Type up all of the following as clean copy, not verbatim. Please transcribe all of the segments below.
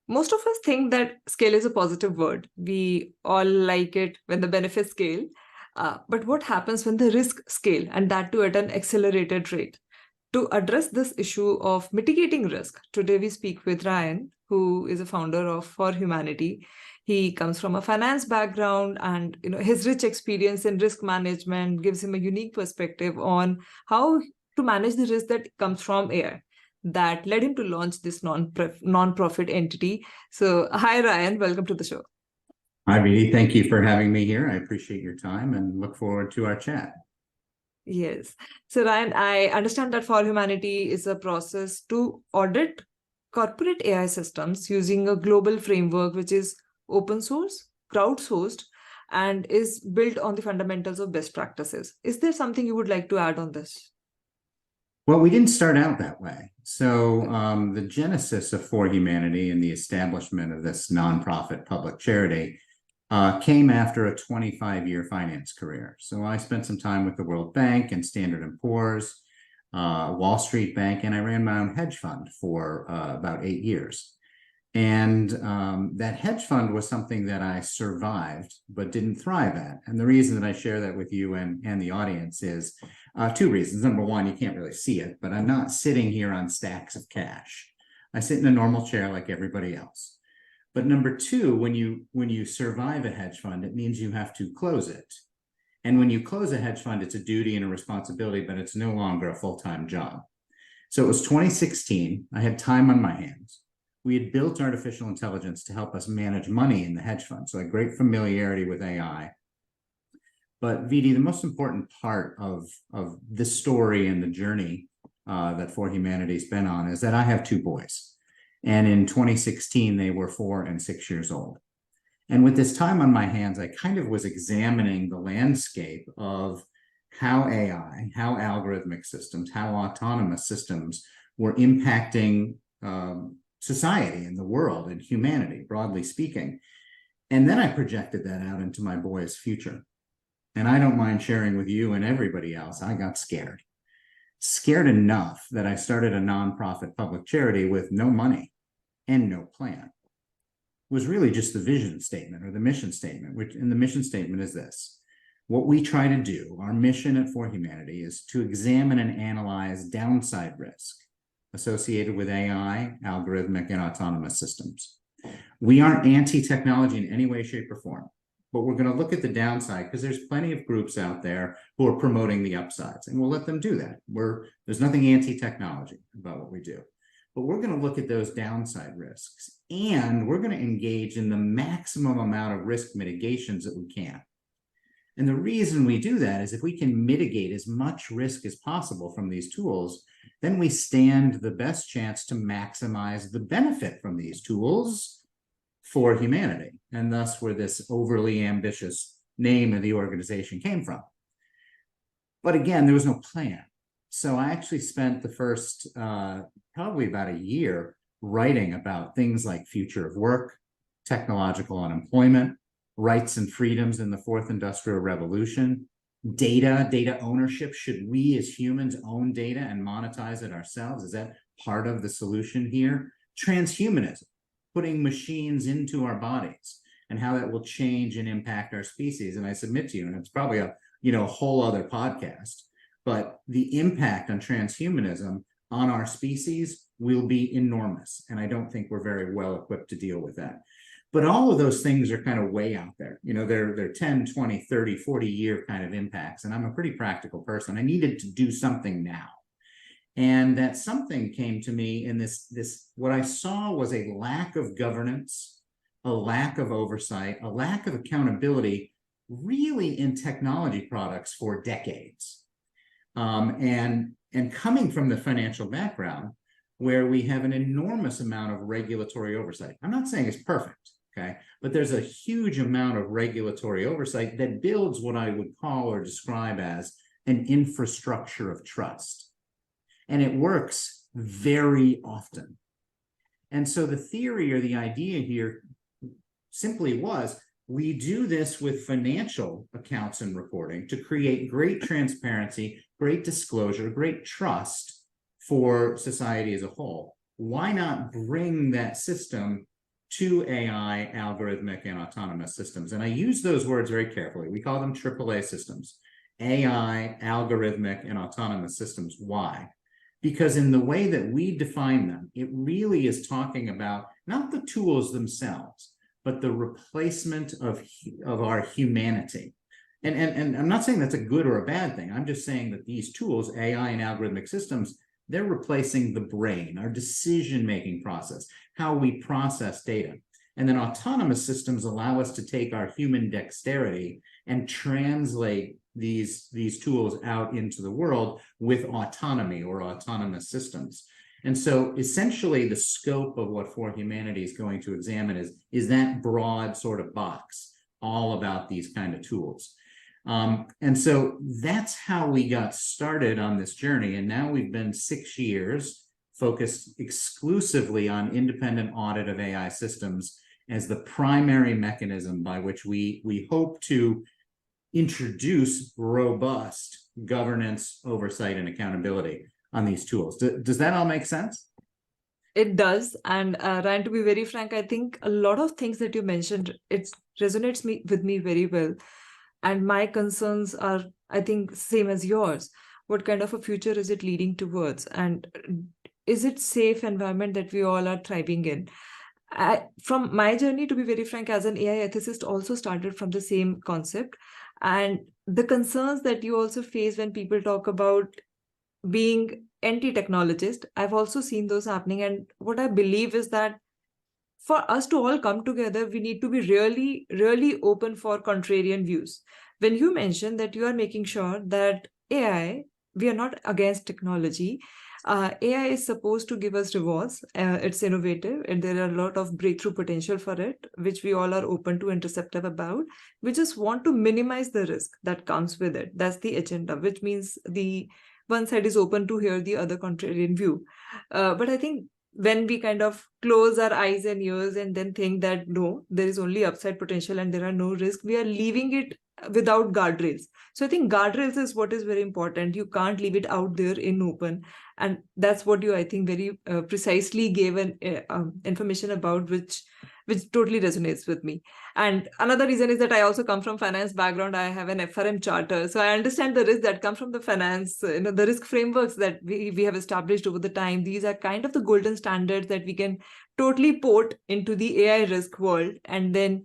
Most of us think that scale is a positive word. We all like it when the benefits scale. But what happens when the risk scale, and that too at an accelerated rate? To address this issue of mitigating risk, today we speak with Ryan, who is a founder of For Humanity. He comes from a finance background, and his rich experience in risk management gives him a unique perspective on how to manage the risk that comes from AI. That led him to launch this non-profit entity. So, hi Ryan, welcome to the show. Hi, Vidi. Thank you for having me here. I appreciate your time and look forward to our chat. Yes. So, Ryan, I understand that For Humanity is a process to audit corporate AI systems using a global framework which is open source, crowdsourced, and is built on the fundamentals of best practices. Is there something you would like to add on this? Well, we didn't start out that way. So the genesis of For Humanity and the establishment of this nonprofit public charity came after a 25-year finance career. So I spent some time with the World Bank and Standard & Poor's, Wall Street Bank, and I ran my own hedge fund for about 8 years. And that hedge fund was something that I survived but didn't thrive at. And the reason that I share that with you and the audience is two reasons. Number one, you can't really see it, but I'm not sitting here on stacks of cash. I sit in a normal chair like everybody else. But number two, when you survive a hedge fund, it means you have to close it. And when you close a hedge fund, it's a duty and a responsibility, but it's no longer a full-time job. So it was 2016. I had time on my hands. We had built artificial intelligence to help us manage money in the hedge fund. So I had great familiarity with AI. But Vidi, the most important part of this story and the journey that For Humanity's been on is that I have two boys. And in 2016, they were 4 and 6 years old. And with this time on my hands, I kind of was examining the landscape of how AI, how algorithmic systems, how autonomous systems were impacting society and the world and humanity, broadly speaking. And then I projected that out into my boys' future. And I don't mind sharing with you and everybody else, I got scared. Scared enough that I started a nonprofit public charity with no money and no plan. It was really just the vision statement or the mission statement, and the mission statement is this. What we try to do, our mission at For Humanity, is to examine and analyze downside risk associated with AI, algorithmic, and autonomous systems. We aren't anti-technology in any way, shape, or form, but we're going to look at the downside because there's plenty of groups out there who are promoting the upsides, and we'll let them do that. There's nothing anti-technology about what we do, but we're going to look at those downside risks, and we're going to engage in the maximum amount of risk mitigations that we can. And the reason we do that is if we can mitigate as much risk as possible from these tools, then we stand the best chance to maximize the benefit from these tools for humanity. And thus where this overly ambitious name of the organization came from. But again, there was no plan. So I actually spent the first probably about a year writing about things like future of work, technological unemployment, rights and freedoms in the fourth industrial revolution, data ownership. Should we as humans own data and monetize it ourselves? Is that part of the solution here? Transhumanism, putting machines into our bodies and how that will change and impact our species. And I submit to you, and it's probably a whole other podcast, but the impact on transhumanism on our species will be enormous. And I don't think we're very well equipped to deal with that. But all of those things are kind of way out there. They're 10, 20, 30, 40-year kind of impacts. And I'm a pretty practical person. I needed to do something now. And that something came to me in this what I saw was a lack of governance, a lack of oversight, a lack of accountability, really in technology products for decades. And coming from the financial background, where we have an enormous amount of regulatory oversight. I'm not saying it's perfect. Okay, but there's a huge amount of regulatory oversight that builds what I would call or describe as an infrastructure of trust. And it works very often. And so the theory or the idea here simply was, we do this with financial accounts and reporting to create great transparency, great disclosure, great trust for society as a whole. Why not bring that system to AI, algorithmic, and autonomous systems. And I use those words very carefully. We call them AAA systems, AI, algorithmic, and autonomous systems. Why? Because in the way that we define them, it really is talking about not the tools themselves, but the replacement of our humanity. And I'm not saying that's a good or a bad thing. I'm just saying that these tools, AI and algorithmic systems, they're replacing the brain, our decision-making process, how we process data. And then autonomous systems allow us to take our human dexterity and translate these tools out into the world with autonomy or autonomous systems. And so essentially the scope of what For Humanity is going to examine is that broad sort of box, all about these kind of tools. And so that's how we got started on this journey. And now we've been 6 years focused exclusively on independent audit of AI systems as the primary mechanism by which we hope to introduce robust governance, oversight, and accountability on these tools. Does that all make sense? It does. And Ryan, to be very frank, I think a lot of things that you mentioned, it resonates with me very well. And my concerns are, I think, same as yours. What kind of a future is it leading towards? And is it safe environment that we all are thriving in? From my journey, to be very frank, as an AI ethicist, also started from the same concept. And the concerns that you also face when people talk about being anti-technologist, I've also seen those happening. And what I believe is that for us to all come together, we need to be really, really open for contrarian views. When you mentioned that you are making sure that AI, we are not against technology. AI is supposed to give us rewards. It's innovative, and there are a lot of breakthrough potential for it, which we all are open to and receptive about. We just want to minimize the risk that comes with it. That's the agenda, which means the one side is open to hear the other contrarian view. But I think when we kind of close our eyes and ears and then think that no, there is only upside potential and there are no risks, we are leaving it without guardrails. So I think guardrails is what is very important. You can't leave it out there in open. And that's what you, I think, very precisely gave an information about, which totally resonates with me. And another reason is that I also come from finance background. I have an FRM charter. So I understand the risk that come from the finance, the risk frameworks that we have established over the time. These are kind of the golden standards that we can totally port into the AI risk world and then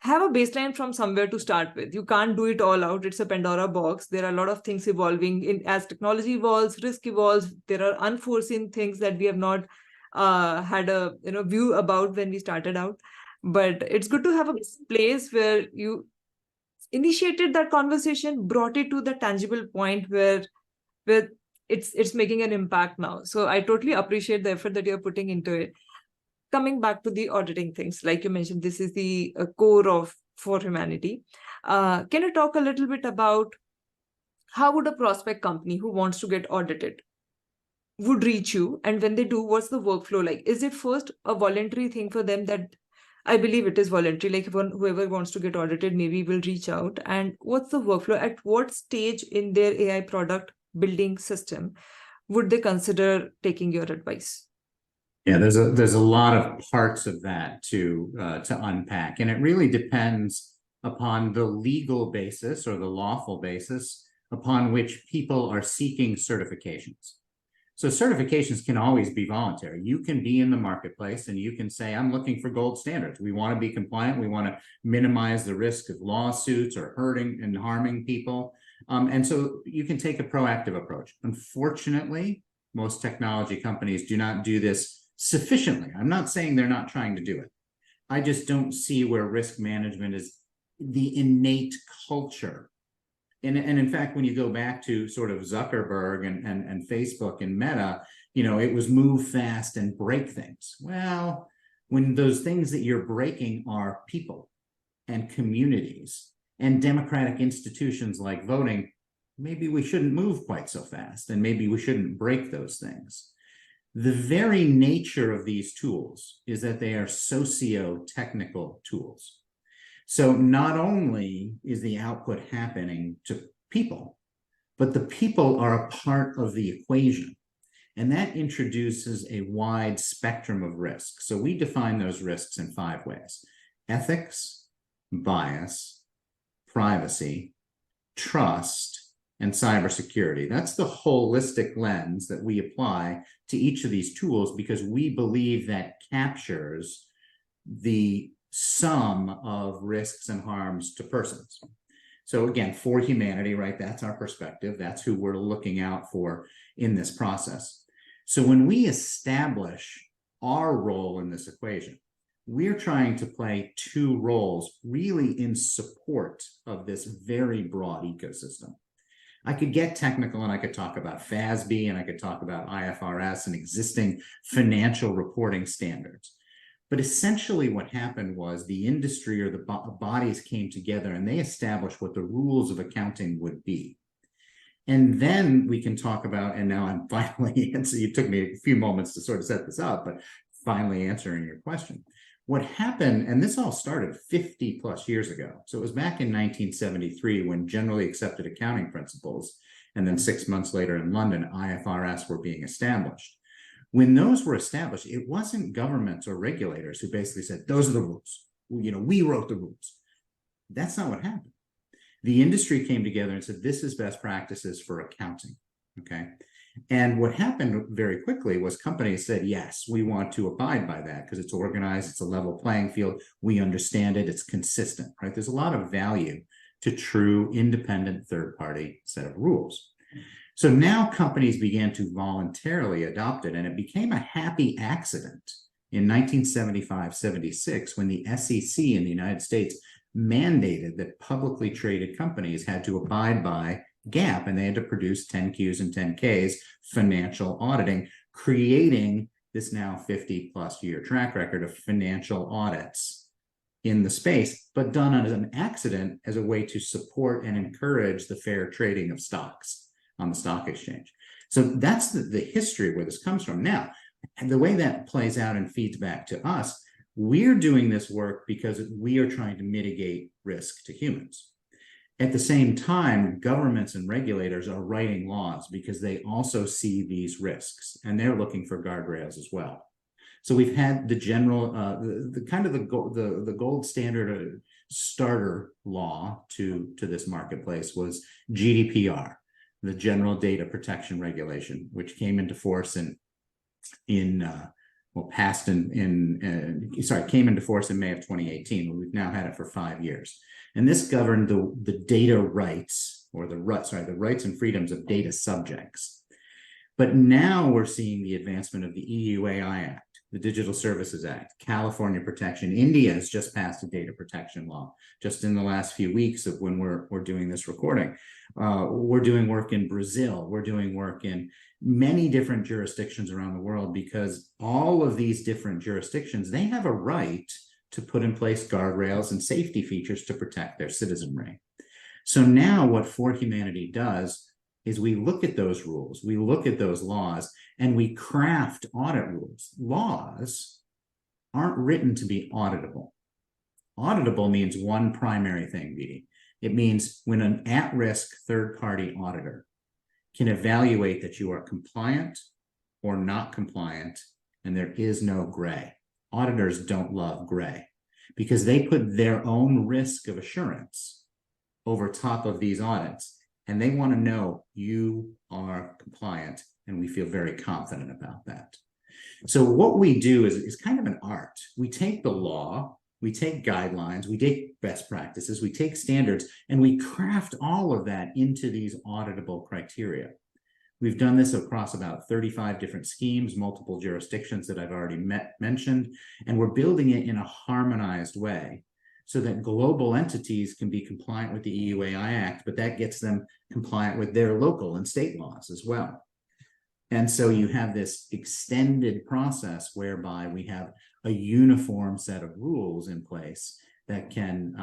have a baseline from somewhere to start with. You can't do it all out. It's a Pandora box. There are a lot of things evolving as technology evolves, risk evolves. There are unforeseen things that we have not had a view about when we started out. But it's good to have a place where you initiated that conversation, brought it to the tangible point where it's making an impact now. So I totally appreciate the effort that you're putting into it. Coming back to the auditing things, like you mentioned, this is the core of For Humanity. Can you talk a little bit about how would a prospect company who wants to get audited would reach you? And when they do, what's the workflow like? Is it first a voluntary thing for them? That I believe it is voluntary, like whoever wants to get audited maybe will reach out. And what's the workflow? At what stage in their AI product building system would they consider taking your advice? Yeah, there's a lot of parts of that to unpack, and it really depends upon the legal basis or the lawful basis upon which people are seeking certifications. So certifications can always be voluntary. You can be in the marketplace and you can say, I'm looking for gold standards. We want to be compliant. We want to minimize the risk of lawsuits or hurting and harming people. And so you can take a proactive approach. Unfortunately, most technology companies do not do this sufficiently. I'm not saying they're not trying to do it. I just don't see where risk management is the innate culture. And in fact, when you go back to sort of Zuckerberg and Facebook and Meta, it was move fast and break things. Well, when those things that you're breaking are people and communities and democratic institutions like voting, maybe we shouldn't move quite so fast and maybe we shouldn't break those things. The very nature of these tools is that they are socio-technical tools. So not only is the output happening to people, but the people are a part of the equation. And that introduces a wide spectrum of risks. So we define those risks in 5 ways: ethics, bias, privacy, trust, and cybersecurity. That's the holistic lens that we apply to each of these tools, because we believe that captures the sum of risks and harms to persons. So again, for humanity, right? That's our perspective. That's who we're looking out for in this process. So when we establish our role in this equation, we're trying to play 2 roles really in support of this very broad ecosystem. I could get technical and I could talk about FASB and I could talk about IFRS and existing financial reporting standards. But essentially what happened was the industry or the bodies came together and they established what the rules of accounting would be. And then we can talk about, and now I'm finally, and so it took me a few moments to sort of set this up, but finally answering your question. What happened, and this all started 50 plus years ago. So it was back in 1973 when generally accepted accounting principles, and then 6 months later in London, IFRS were being established. When those were established, it wasn't governments or regulators who basically said, those are the rules. We wrote the rules. That's not what happened. The industry came together and said, this is best practices for accounting, okay? And what happened very quickly was companies said, yes, we want to abide by that because it's organized, it's a level playing field, we understand it, it's consistent, right? There's a lot of value to true independent third-party set of rules. So now companies began to voluntarily adopt it, and it became a happy accident in 1975-76 when the SEC in the United States mandated that publicly traded companies had to abide by GAAP, and they had to produce 10Qs and 10Ks financial auditing, creating this now 50 plus year track record of financial audits in the space, but done as an accident as a way to support and encourage the fair trading of stocks on the stock exchange. So that's the history where this comes from. Now, and the way that plays out and feeds back to us, we're doing this work because we are trying to mitigate risk to humans. At the same time, governments and regulators are writing laws because they also see these risks and they're looking for guardrails as well. So we've had the general, the gold standard starter law to this marketplace was GDPR, the General Data Protection Regulation, which came into force came into force in May of 2018. We've now had it for 5 years. And this governed the data rights, or the rights and freedoms of data subjects. But now we're seeing the advancement of the EU AI Act, the Digital Services Act, California protection. India has just passed a data protection law just in the last few weeks of when we're doing this recording. We're doing work in Brazil. We're doing work in many different jurisdictions around the world, because all of these different jurisdictions, they have a right to put in place guardrails and safety features to protect their citizenry. So now what For Humanity does is we look at those rules, we look at those laws, and we craft audit rules. Laws aren't written to be auditable. Auditable means one primary thing, Vidi. It means when an at-risk third-party auditor can evaluate that you are compliant or not compliant, and there is no gray. Auditors don't love gray because they put their own risk of assurance over top of these audits, and they want to know you are compliant, and we feel very confident about that. So what we do is kind of an art. We take the law, we take guidelines, we take best practices, we take standards, and we craft all of that into these auditable criteria. We've done this across about 35 different schemes, multiple jurisdictions that I've already mentioned, and we're building it in a harmonized way so that global entities can be compliant with the EU AI Act, but that gets them compliant with their local and state laws as well. And so you have this extended process whereby we have a uniform set of rules in place that can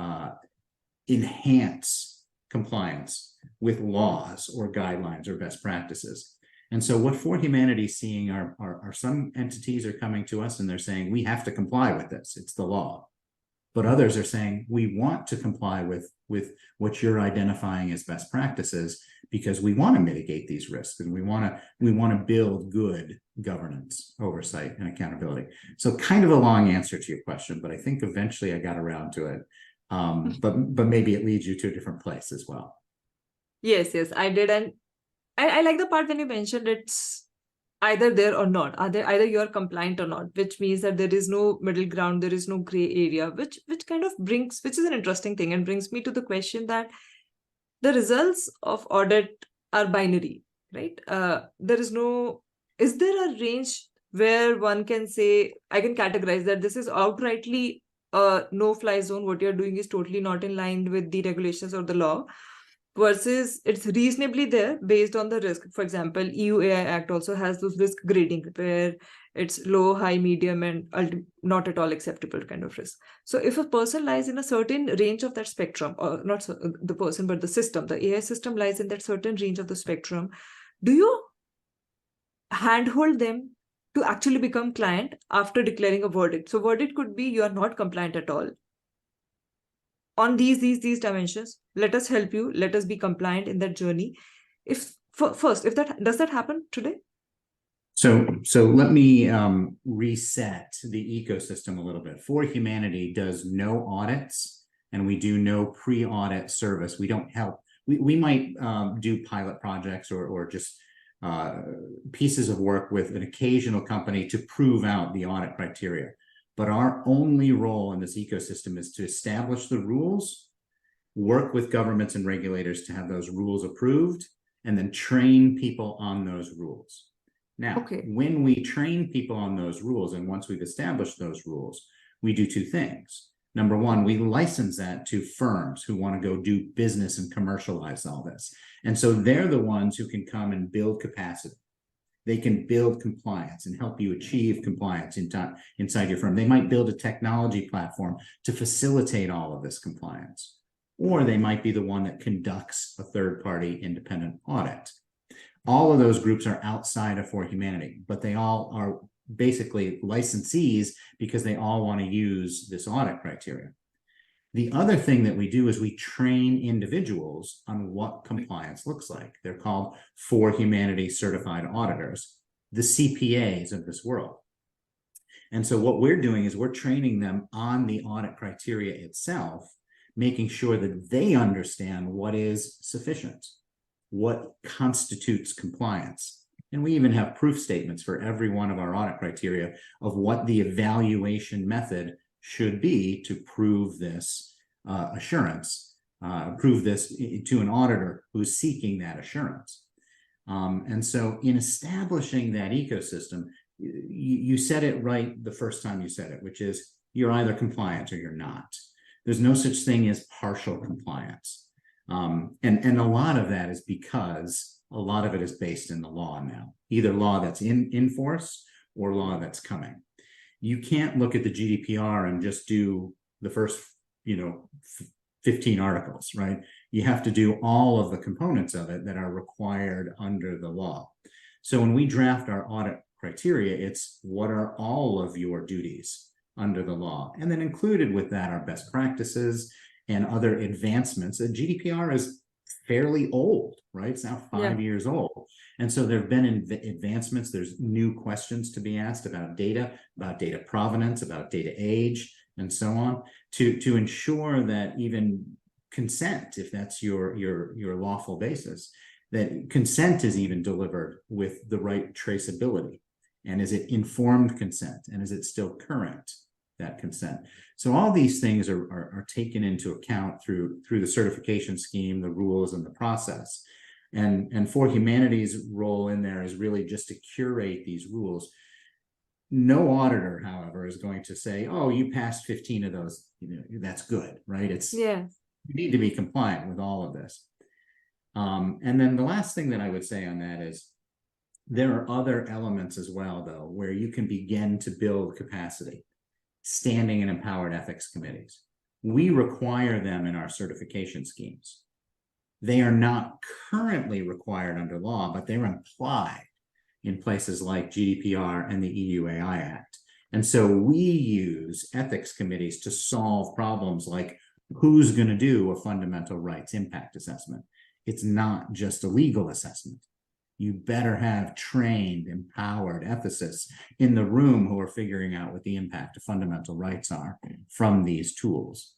enhance compliance with laws or guidelines or best practices. And so what For Humanity is seeing are some entities are coming to us and they're saying, we have to comply with this. It's the law. But others are saying, we want to comply with what you're identifying as best practices because we want to mitigate these risks and we want to build good governance, oversight, and accountability. So kind of a long answer to your question, but I think eventually I got around to it. But maybe it leads you to a different place as well. Yes, I did. And I like the part when you mentioned it's either there or not. Either you're compliant or not, which means that there is no middle ground, there is no gray area, which kind of brings, which is an interesting thing, and brings me to the question that the results of audit are binary, right? Is there a range where one can say, I can categorize that this is outrightly a no-fly zone, what you're doing is totally not in line with the regulations or the law, versus it's reasonably there based on the risk. For example, EU AI Act also has those risk grading where it's low, high, medium, and not at all acceptable kind of risk. So if a person lies in a certain range of that spectrum, or not the person, but the system, the AI system lies in that certain range of the spectrum, do you handhold them to actually become client after declaring a verdict? So verdict could be you are not compliant at all on these dimensions. Let us help you. Let us be compliant in that journey. If that does that happen today? So let me reset the ecosystem a little bit. For Humanity does no audits, and we do no pre-audit service. We don't help. We might do pilot projects or just pieces of work with an occasional company to prove out the audit criteria. But our only role in this ecosystem is to establish the rules, work with governments and regulators to have those rules approved, and then train people on those rules. Now, when we train people on those rules, and once we've established those rules, we do two things. Number one, we license that to firms who want to go do business and commercialize all this. And so they're the ones who can come and build capacity. They can build compliance and help you achieve compliance inside your firm. They might build a technology platform to facilitate all of this compliance. Or they might be the one that conducts a third-party independent audit. All of those groups are outside of For Humanity, but they all are basically licensees because they all want to use this audit criteria. The other thing that we do is we train individuals on what compliance looks like. They're called For Humanity certified auditors, the CPAs of this world. And so what we're doing is we're training them on the audit criteria itself, making sure that they understand what is sufficient, what constitutes compliance. And we even have proof statements for every one of our audit criteria of what the evaluation method should be to prove this assurance, prove this to an auditor who's seeking that assurance. And so in establishing that ecosystem, you said it right the first time you said it, which is you're either compliant or you're not. There's no such thing as partial compliance. And a lot of that is because a lot of it is based in the law now, either law that's in force or law that's coming. You can't look at the GDPR and just do the first, 15 articles, right? You have to do all of the components of it that are required under the law. So when we draft our audit criteria, it's what are all of your duties under the law? And then included with that are best practices and other advancements. The GDPR is fairly old, right? It's now 5 years old. And so there have been advancements. There's new questions to be asked about data provenance, about data age, and so on, to ensure that even consent, if that's your lawful basis, that consent is even delivered with the right traceability. And is it informed consent? And is it still current, that consent? So all these things are taken into account through the certification scheme, the rules, and the process. And For Humanity's role in there is really just to curate these rules. No auditor, however, is going to say, oh, you passed 15 of those, that's good, right? You need to be compliant with all of this. And then the last thing that I would say on that is there are other elements as well, though, where you can begin to build capacity. Standing and empowered ethics committees. We require them in our certification schemes. They are not currently required under law, but they're implied in places like GDPR and the EU AI Act. And so we use ethics committees to solve problems like who's going to do a fundamental rights impact assessment. It's not just a legal assessment. You better have trained, empowered ethicists in the room who are figuring out what the impact of fundamental rights are from these tools.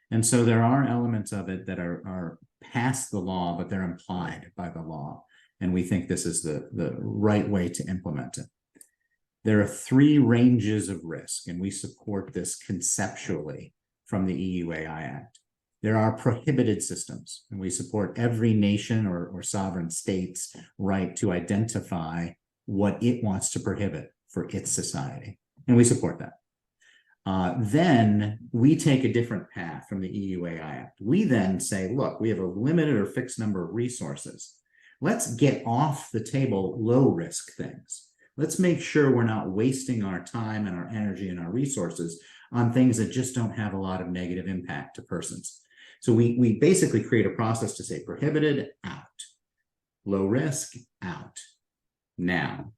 And so there are elements of it that are past the law, but they're implied by the law. And we think this is the right way to implement it. There are 3 ranges of risk, and we support this conceptually from the EU AI Act. There are prohibited systems, and we support every nation or sovereign state's right to identify what it wants to prohibit for its society. And we support that. Then we take a different path from the EU AI Act. We then say, look, we have a limited or fixed number of resources. Let's get off the table low risk things. Let's make sure we're not wasting our time and our energy and our resources on things that just don't have a lot of negative impact to persons. So we basically create a process to say prohibited, out. Low risk, out. Now,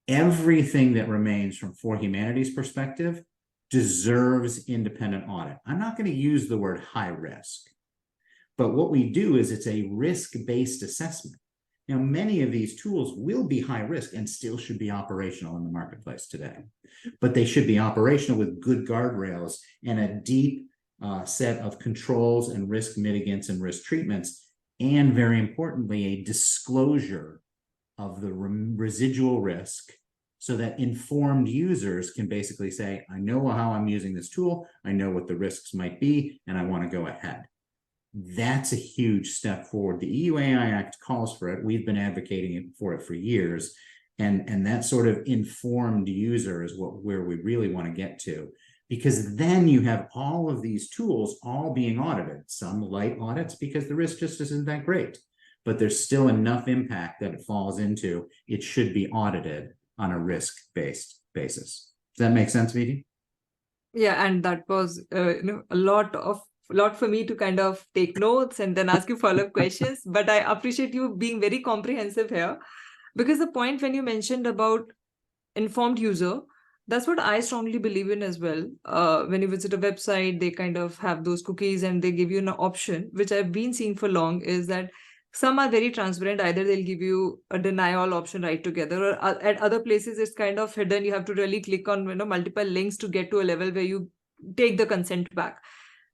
everything that remains from For Humanity's perspective deserves independent audit. I'm not going to use the word high risk, but what we do is it's a risk-based assessment. Now, many of these tools will be high risk and still should be operational in the marketplace today, but they should be operational with good guardrails and a deep set of controls and risk mitigants and risk treatments, and very importantly, a disclosure of the residual risk so that informed users can basically say, I know how I'm using this tool, I know what the risks might be, and I want to go ahead. That's a huge step forward. The EU AI Act calls for it. We've been advocating for it for years. And that sort of informed user is where we really want to get to, because then you have all of these tools all being audited, some light audits because the risk just isn't that great, but there's still enough impact that it falls into, it should be audited on a risk-based basis. Does that make sense, Vidi? Yeah, and that was a lot for me to kind of take notes and then ask you follow-up questions. But I appreciate you being very comprehensive here, because the point when you mentioned about informed user, that's what I strongly believe in as well. When you visit a website, they kind of have those cookies and they give you an option, which I've been seeing for long, is that some are very transparent. Either they'll give you a deny all option right together, or at other places it's kind of hidden. You have to really click on multiple links to get to a level where you take the consent back.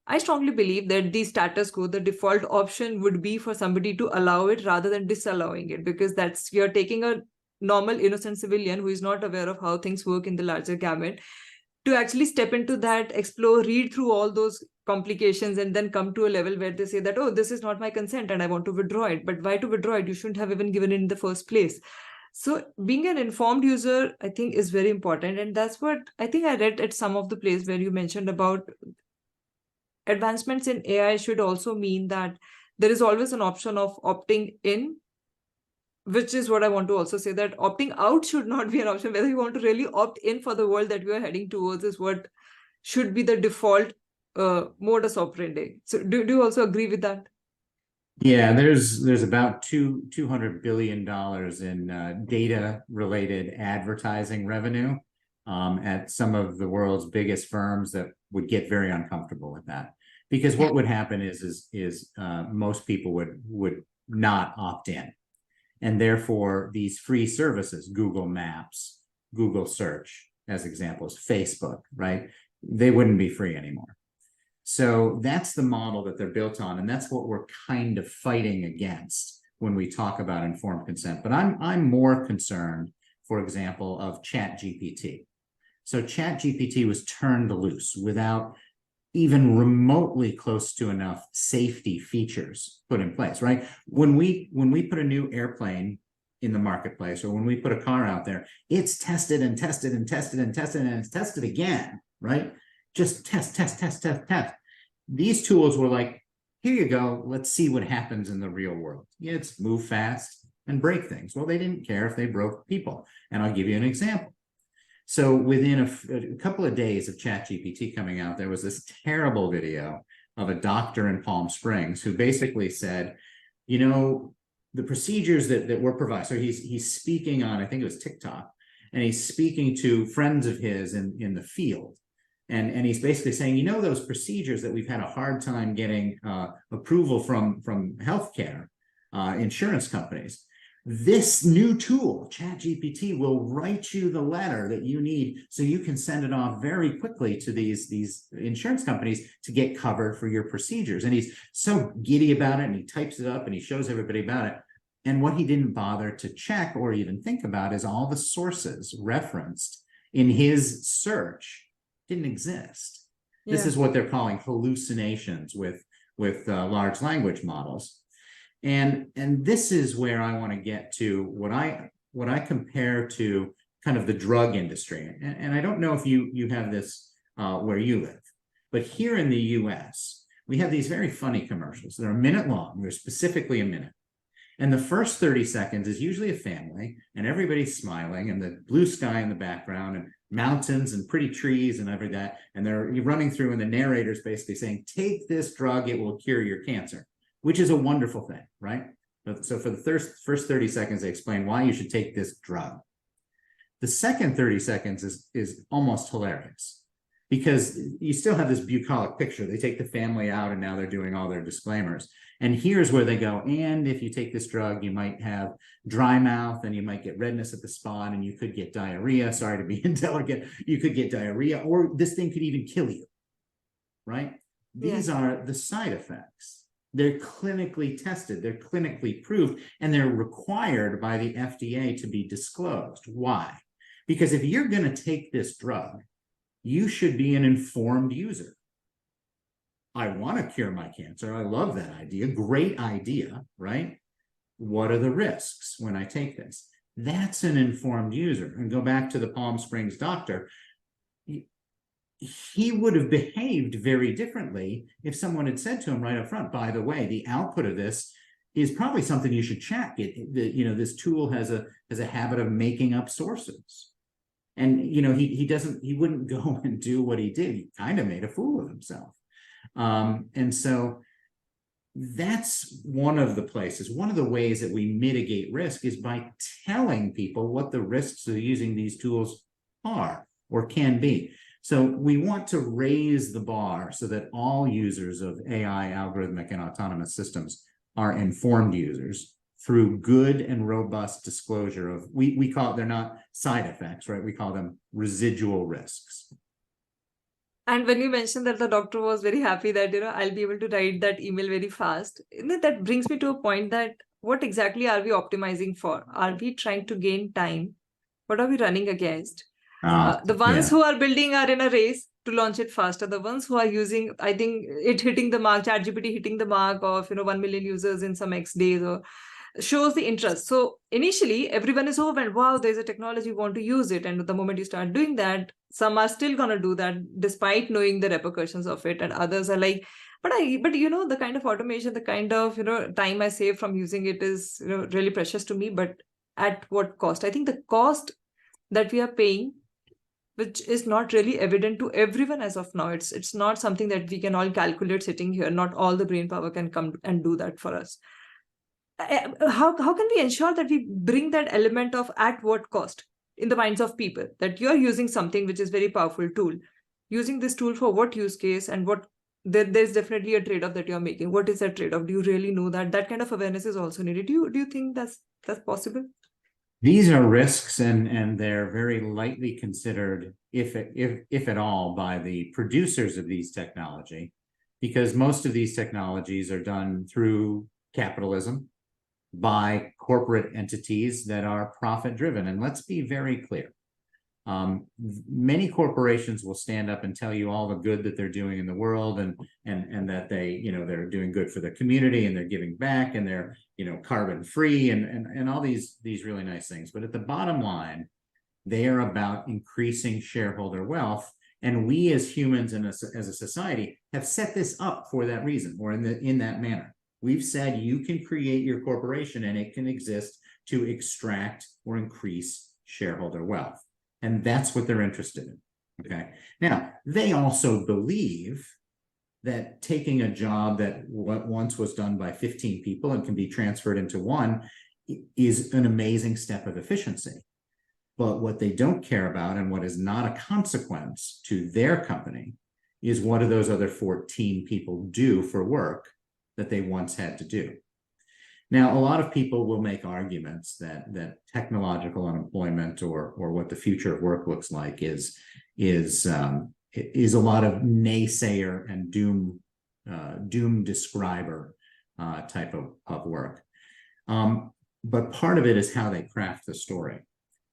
I strongly believe that the status quo, the default option would be for somebody to allow it rather than disallowing it, because that's, you're taking a normal innocent civilian who is not aware of how things work in the larger gamut to actually step into that, explore, read through all those complications, and then come to a level where they say that, oh, this is not my consent and I want to withdraw it. But why to withdraw it? You shouldn't have even given it in the first place. So being an informed user, I think, is very important. And that's what I think I read at some of the place where you mentioned about advancements in AI should also mean that there is always an option of opting in, which is what I want to also say, that opting out should not be an option. Whether you want to really opt in for the world that we are heading towards is what should be the default modus operandi. So do you also agree with that? Yeah, there's about $200 billion in data related advertising revenue at some of the world's biggest firms that would get very uncomfortable with that, because what would happen is most people would not opt in, and therefore these free services, Google Maps, Google Search as examples, Facebook, right, they wouldn't be free anymore. So that's the model that they're built on, and that's what we're kind of fighting against when we talk about informed consent. But I'm more concerned, for example, of ChatGPT. So ChatGPT was turned loose without even remotely close to enough safety features put in place, right? When we put a new airplane in the marketplace, or when we put a car out there, it's tested and tested and tested and tested and it's tested again, right? Just test. These tools were like, here you go, let's see what happens in the real world. Yeah, it's move fast and break things. Well, they didn't care if they broke people. And I'll give you an example. So within a couple of days of ChatGPT coming out, there was this terrible video of a doctor in Palm Springs who basically said, the procedures that were provided. So he's speaking on, I think it was TikTok, and he's speaking to friends of his in the field. And he's basically saying, you know, those procedures that we've had a hard time getting approval from healthcare insurance companies, this new tool, ChatGPT, will write you the letter that you need so you can send it off very quickly to these insurance companies to get covered for your procedures. And he's so giddy about it, and he types it up and he shows everybody about it. And what he didn't bother to check or even think about is all the sources referenced in his search didn't exist. Yeah. This is what they're calling hallucinations with large language models. And this is where I want to get to what I compare to kind of the drug industry. And I don't know if you have this where you live, but here in the US, we have these very funny commercials. They're a minute long. They're specifically a minute. And the first 30 seconds is usually a family, and everybody's smiling, and the blue sky in the background, and mountains and pretty trees and everything that. And they're running through, and the narrator's basically saying, take this drug, it will cure your cancer, which is a wonderful thing, right? So for the first 30 seconds, they explain why you should take this drug. The second 30 seconds is almost hilarious, because you still have this bucolic picture. They take the family out, and now they're doing all their disclaimers. And here's where they go, and if you take this drug, you might have dry mouth, and you might get redness at the spot, and you could get diarrhea. Sorry to be indelicate. You could get diarrhea, or this thing could even kill you, right? These are the side effects. They're clinically tested, they're clinically proved, and they're required by the FDA to be disclosed. Why? Because if you're going to take this drug, you should be an informed user. I want to cure my cancer. I love that idea. Great idea, right? What are the risks when I take this? That's an informed user. And go back to the Palm Springs doctor. He would have behaved very differently if someone had said to him right up front, by the way, the output of this is probably something you should check. This tool has a habit of making up sources. And, he wouldn't go and do what he did. He kind of made a fool of himself. And so that's one of the ways that we mitigate risk is by telling people what the risks of using these tools are or can be. So we want to raise the bar so that all users of AI, algorithmic, and autonomous systems are informed users through good and robust disclosure of, we call it, they're not side effects, right? We call them residual risks. And when you mentioned that the doctor was very happy that, I'll be able to write that email very fast, that brings me to a point that what exactly are we optimizing for? Are we trying to gain time? What are we running against? The ones who are building are in a race to launch it faster. The ones who are using, I think it hitting the mark, ChatGPT hitting the mark of, 1 million users in some X days, or shows the interest. So initially, everyone is overwhelmed. Wow, there's a technology, want to use it. And the moment you start doing that, some are still going to do that despite knowing the repercussions of it. And others are like, but the kind of automation, the kind of, time I save from using it is, really precious to me. But at what cost? I think the cost that we are paying, which is not really evident to everyone as of now. It's not something that we can all calculate sitting here. Not all the brain power can come and do that for us. How can we ensure that we bring that element of at what cost in the minds of people, that you're using something which is very powerful tool, using this tool for what use case, and what there's definitely a trade-off that you're making. What is that trade-off? Do you really know that kind of awareness is also needed? Do you think that's possible? These are risks, and they're very lightly considered, if at all, by the producers of these technology, because most of these technologies are done through capitalism by corporate entities that are profit driven. And let's be very clear. Many corporations will stand up and tell you all the good that they're doing in the world, and that they're doing good for the community, and they're giving back, and they're carbon free, and all these really nice things. But at the bottom line, they are about increasing shareholder wealth, and we as humans and as a society have set this up for that reason, or in that manner. We've said you can create your corporation and it can exist to extract or increase shareholder wealth. And that's what they're interested in. Okay. Now, they also believe that taking a job that once was done by 15 people and can be transferred into one is an amazing step of efficiency. But what they don't care about, and what is not a consequence to their company, is what do those other 14 people do for work that they once had to do. Now, a lot of people will make arguments that technological unemployment, or what the future of work looks like, is a lot of naysayer and doom describer type of work. But part of it is how they craft the story,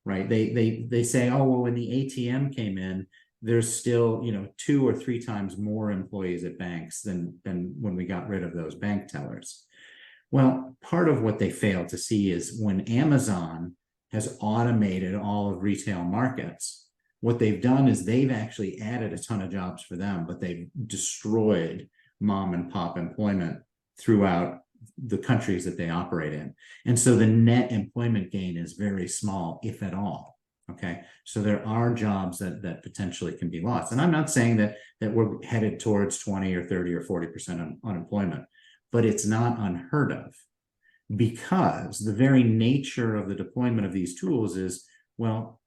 right? They say, oh, well, when the ATM came in, there's still 2 or 3 times more employees at banks than when we got rid of those bank tellers. Well, part of what they fail to see is when Amazon has automated all of retail markets, what they've done is they've actually added a ton of jobs for them, but they've destroyed mom and pop employment throughout the countries that they operate in. And so the net employment gain is very small, if at all. Okay, so there are jobs that potentially can be lost. And I'm not saying that we're headed towards 20 or 30 or 40% unemployment, but it's not unheard of, because the very nature of the deployment of these tools is, well,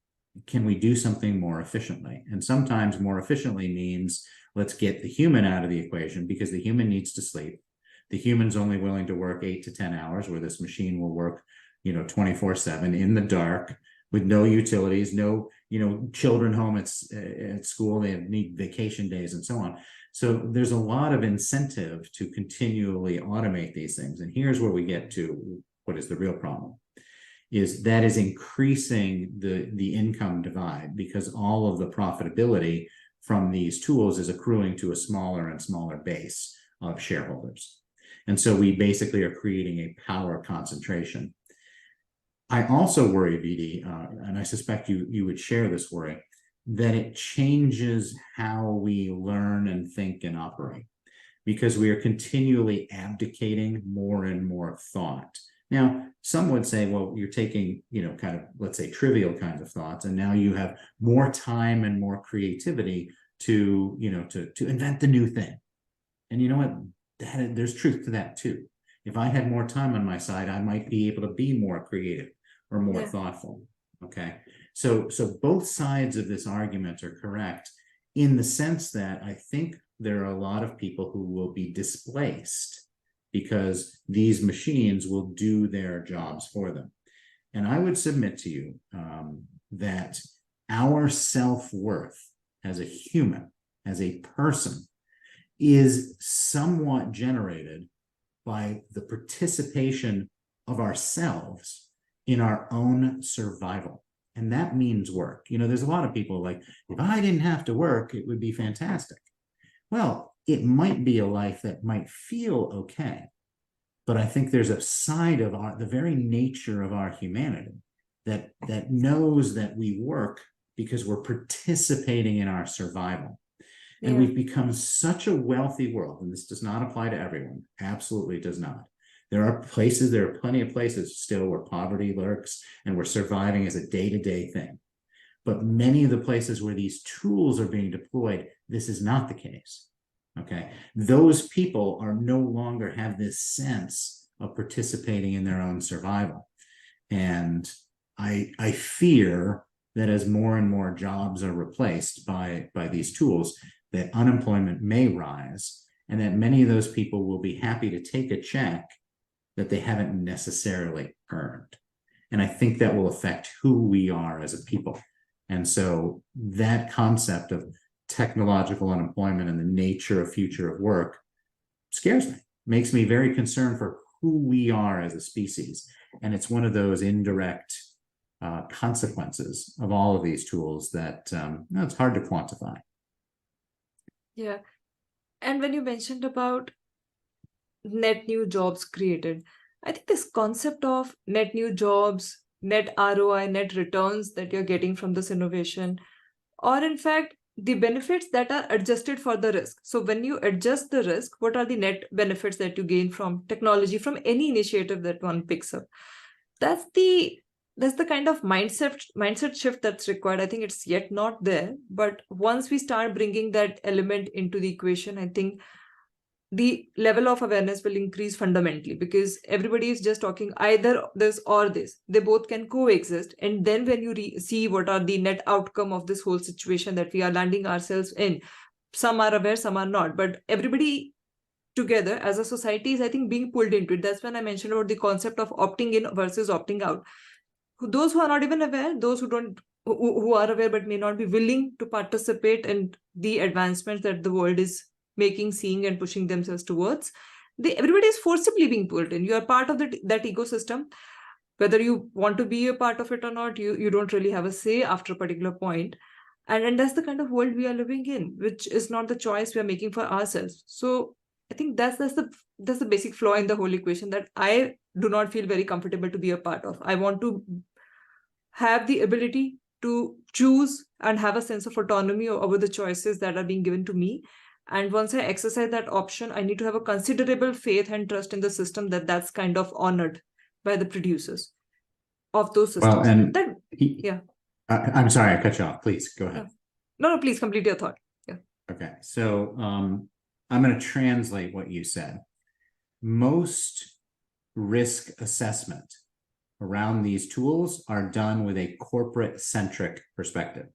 can we do something more efficiently? And sometimes more efficiently means let's get the human out of the equation, because the human needs to sleep. The human's only willing to work 8 to 10 hours, where this machine will work 24/7 in the dark, with no utilities, no children home at school, they need vacation days and so on. So there's a lot of incentive to continually automate these things. And here's where we get to what is the real problem, is that is increasing the income divide, because all of the profitability from these tools is accruing to a smaller and smaller base of shareholders. And so we basically are creating a power concentration. I also worry, VD, and I suspect you would share this worry, that it changes how we learn and think and operate, because we are continually abdicating more and more thought. Now, some would say, well, you're taking, kind of, let's say, trivial kinds of thoughts, and now you have more time and more creativity to invent the new thing. And you know what? There's truth to that too. If I had more time on my side, I might be able to be more creative or more thoughtful. Okay. So both sides of this argument are correct, in the sense that I think there are a lot of people who will be displaced because these machines will do their jobs for them. And I would submit to you that our self-worth as a human, as a person, is somewhat generated by the participation of ourselves in our own survival. And that means work. There's a lot of people like, if I didn't have to work, it would be fantastic. Well, it might be a life that might feel okay, but I think there's a side of the very nature of our humanity that knows that we work because we're participating in our survival. And we've become such a wealthy world, and this does not apply to everyone, absolutely does not. There are plenty of places still where poverty lurks and we're surviving as a day-to-day thing. But many of the places where these tools are being deployed, this is not the case. Okay, those people are no longer have this sense of participating in their own survival. And I fear that as more and more jobs are replaced by these tools, that unemployment may rise, and that many of those people will be happy to take a check that they haven't necessarily earned. And I think that will affect who we are as a people. And so that concept of technological unemployment and the nature of future of work scares me, makes me very concerned for who we are as a species. And it's one of those indirect consequences of all of these tools that it's hard to quantify. Yeah. And when you mentioned about net new jobs created, I think this concept of net new jobs, net ROI, net returns that you're getting from this innovation, or in fact, the benefits that are adjusted for the risk. So when you adjust the risk, what are the net benefits that you gain from technology, from any initiative that one picks up? That's the kind of mindset shift that's required. I think it's yet not there, but once we start bringing that element into the equation, I think the level of awareness will increase fundamentally, because everybody is just talking either this or this. They both can coexist. And then when you see what are the net outcome of this whole situation that we are landing ourselves in, some are aware, some are not, but everybody together as a society is, I think, being pulled into it. That's when I mentioned about the concept of opting in versus opting out. Those who are not even aware, those who are aware but may not be willing to participate in the advancements that the world is making, seeing, and pushing themselves towards, everybody is forcibly being pulled in. You are part of that ecosystem. Whether you want to be a part of it or not, you don't really have a say after a particular point. And that's the kind of world we are living in, which is not the choice we are making for ourselves. So I think that's the basic flaw in the whole equation that I do not feel very comfortable to be a part of. I want to have the ability to choose and have a sense of autonomy over the choices that are being given to me. And once I exercise that option, I need to have a considerable faith and trust in the system that's kind of honored by the producers of those systems. Well, and yeah. I'm sorry, I cut you off. Please go ahead. No, please complete your thought. Yeah. Okay, so I'm going to translate what you said. Most risk assessment around these tools are done with a corporate-centric perspective.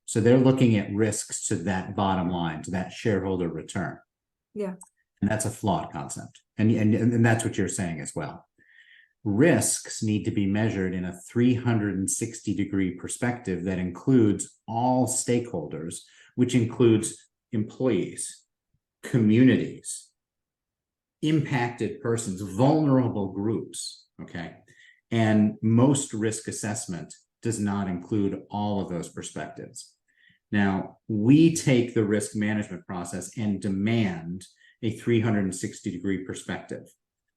So they're looking at risks to that bottom line, to that shareholder return. Yeah. And that's a flawed concept. And that's what you're saying as well. Risks need to be measured in a 360-degree perspective that includes all stakeholders, which includes employees, communities, impacted persons, vulnerable groups, okay? And most risk assessment does not include all of those perspectives. Now, we take the risk management process and demand a 360-degree perspective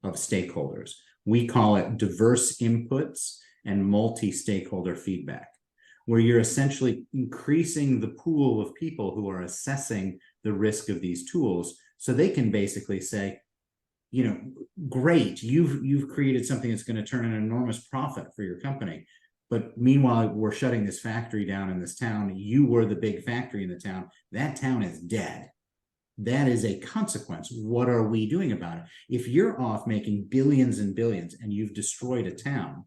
of stakeholders. We call it diverse inputs and multi-stakeholder feedback, where you're essentially increasing the pool of people who are assessing the risk of these tools, so they can basically say, you know, great, you've created something that's going to turn an enormous profit for your company. But meanwhile, we're shutting this factory down in this town. You were the big factory in the town. That town is dead. That is a consequence. What are we doing about it? If you're off making billions and billions and you've destroyed a town,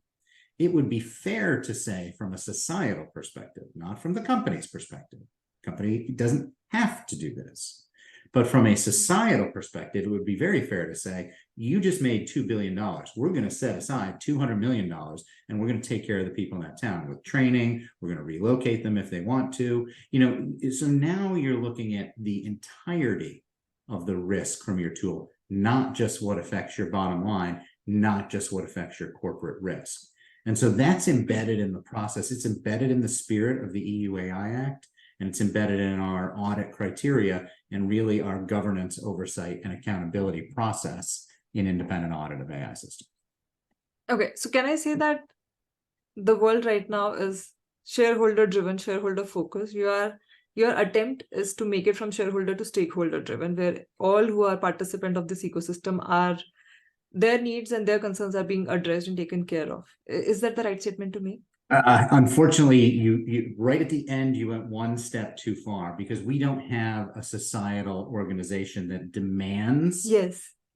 it would be fair to say, from a societal perspective, not from the company's perspective. The company doesn't have to do this. But from a societal perspective, it would be very fair to say, you just made $2 billion. We're going to set aside $200 million, and we're going to take care of the people in that town with training. We're going to relocate them if they want to. You know, so now you're looking at the entirety of the risk from your tool, not just what affects your bottom line, not just what affects your corporate risk. And so that's embedded in the process. It's embedded in the spirit of the EU AI Act, and it's embedded in our audit criteria and really our governance, oversight, and accountability process in independent audit of AI systems. Okay, so can I say that the world right now is shareholder driven, shareholder focused? Your attempt is to make it from shareholder to stakeholder driven, where all who are participant of this ecosystem are, their needs and their concerns are being addressed and taken care of. Is that the right statement to make? Unfortunately, you right at the end, you went one step too far, because we don't have a societal organization that demands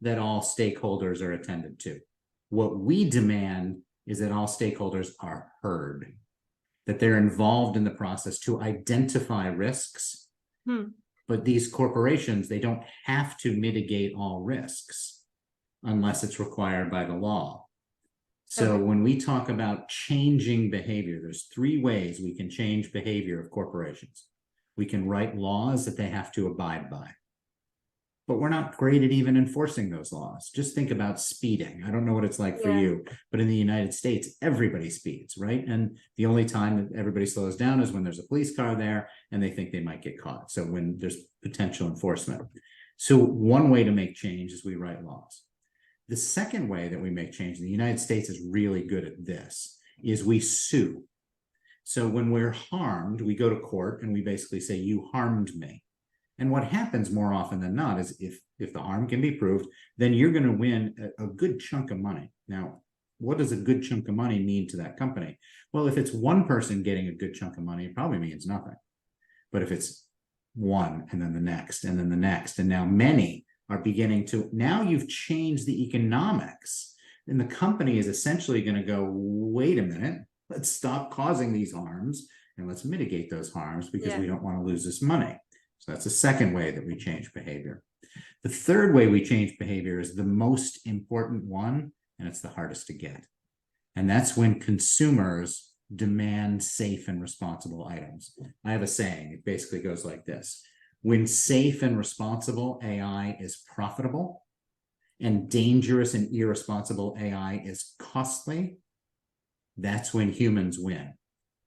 that all stakeholders are attended to. What we demand is that all stakeholders are heard, that they're involved in the process to identify risks. But these corporations, they don't have to mitigate all risks unless it's required by the law. So when we talk about changing behavior, there's 3 ways we can change behavior of corporations. We can write laws that they have to abide by, but we're not great at even enforcing those laws. Just think about speeding. I don't know what it's like for you, but in the United States, everybody speeds, right? And the only time that everybody slows down is when there's a police car there and they think they might get caught. So when there's potential enforcement. So one way to make change is we write laws. The second way that we make change, and the United States is really good at this, is we sue. So when we're harmed, we go to court and we basically say, you harmed me. And what happens more often than not is if the harm can be proved, then you're going to win a good chunk of money. Now, what does a good chunk of money mean to that company? Well, if it's one person getting a good chunk of money, it probably means nothing. But if it's one, and then the next, and then the next, and now many are beginning to, now you've changed the economics, and the company is essentially going to go, wait a minute, let's stop causing these harms and let's mitigate those harms because we don't want to lose this money. So that's the second way that we change behavior. The third way we change behavior is the most important one, and it's the hardest to get. And that's when consumers demand safe and responsible items. I have a saying, it basically goes like this. When safe and responsible AI is profitable and dangerous and irresponsible AI is costly, that's when humans win.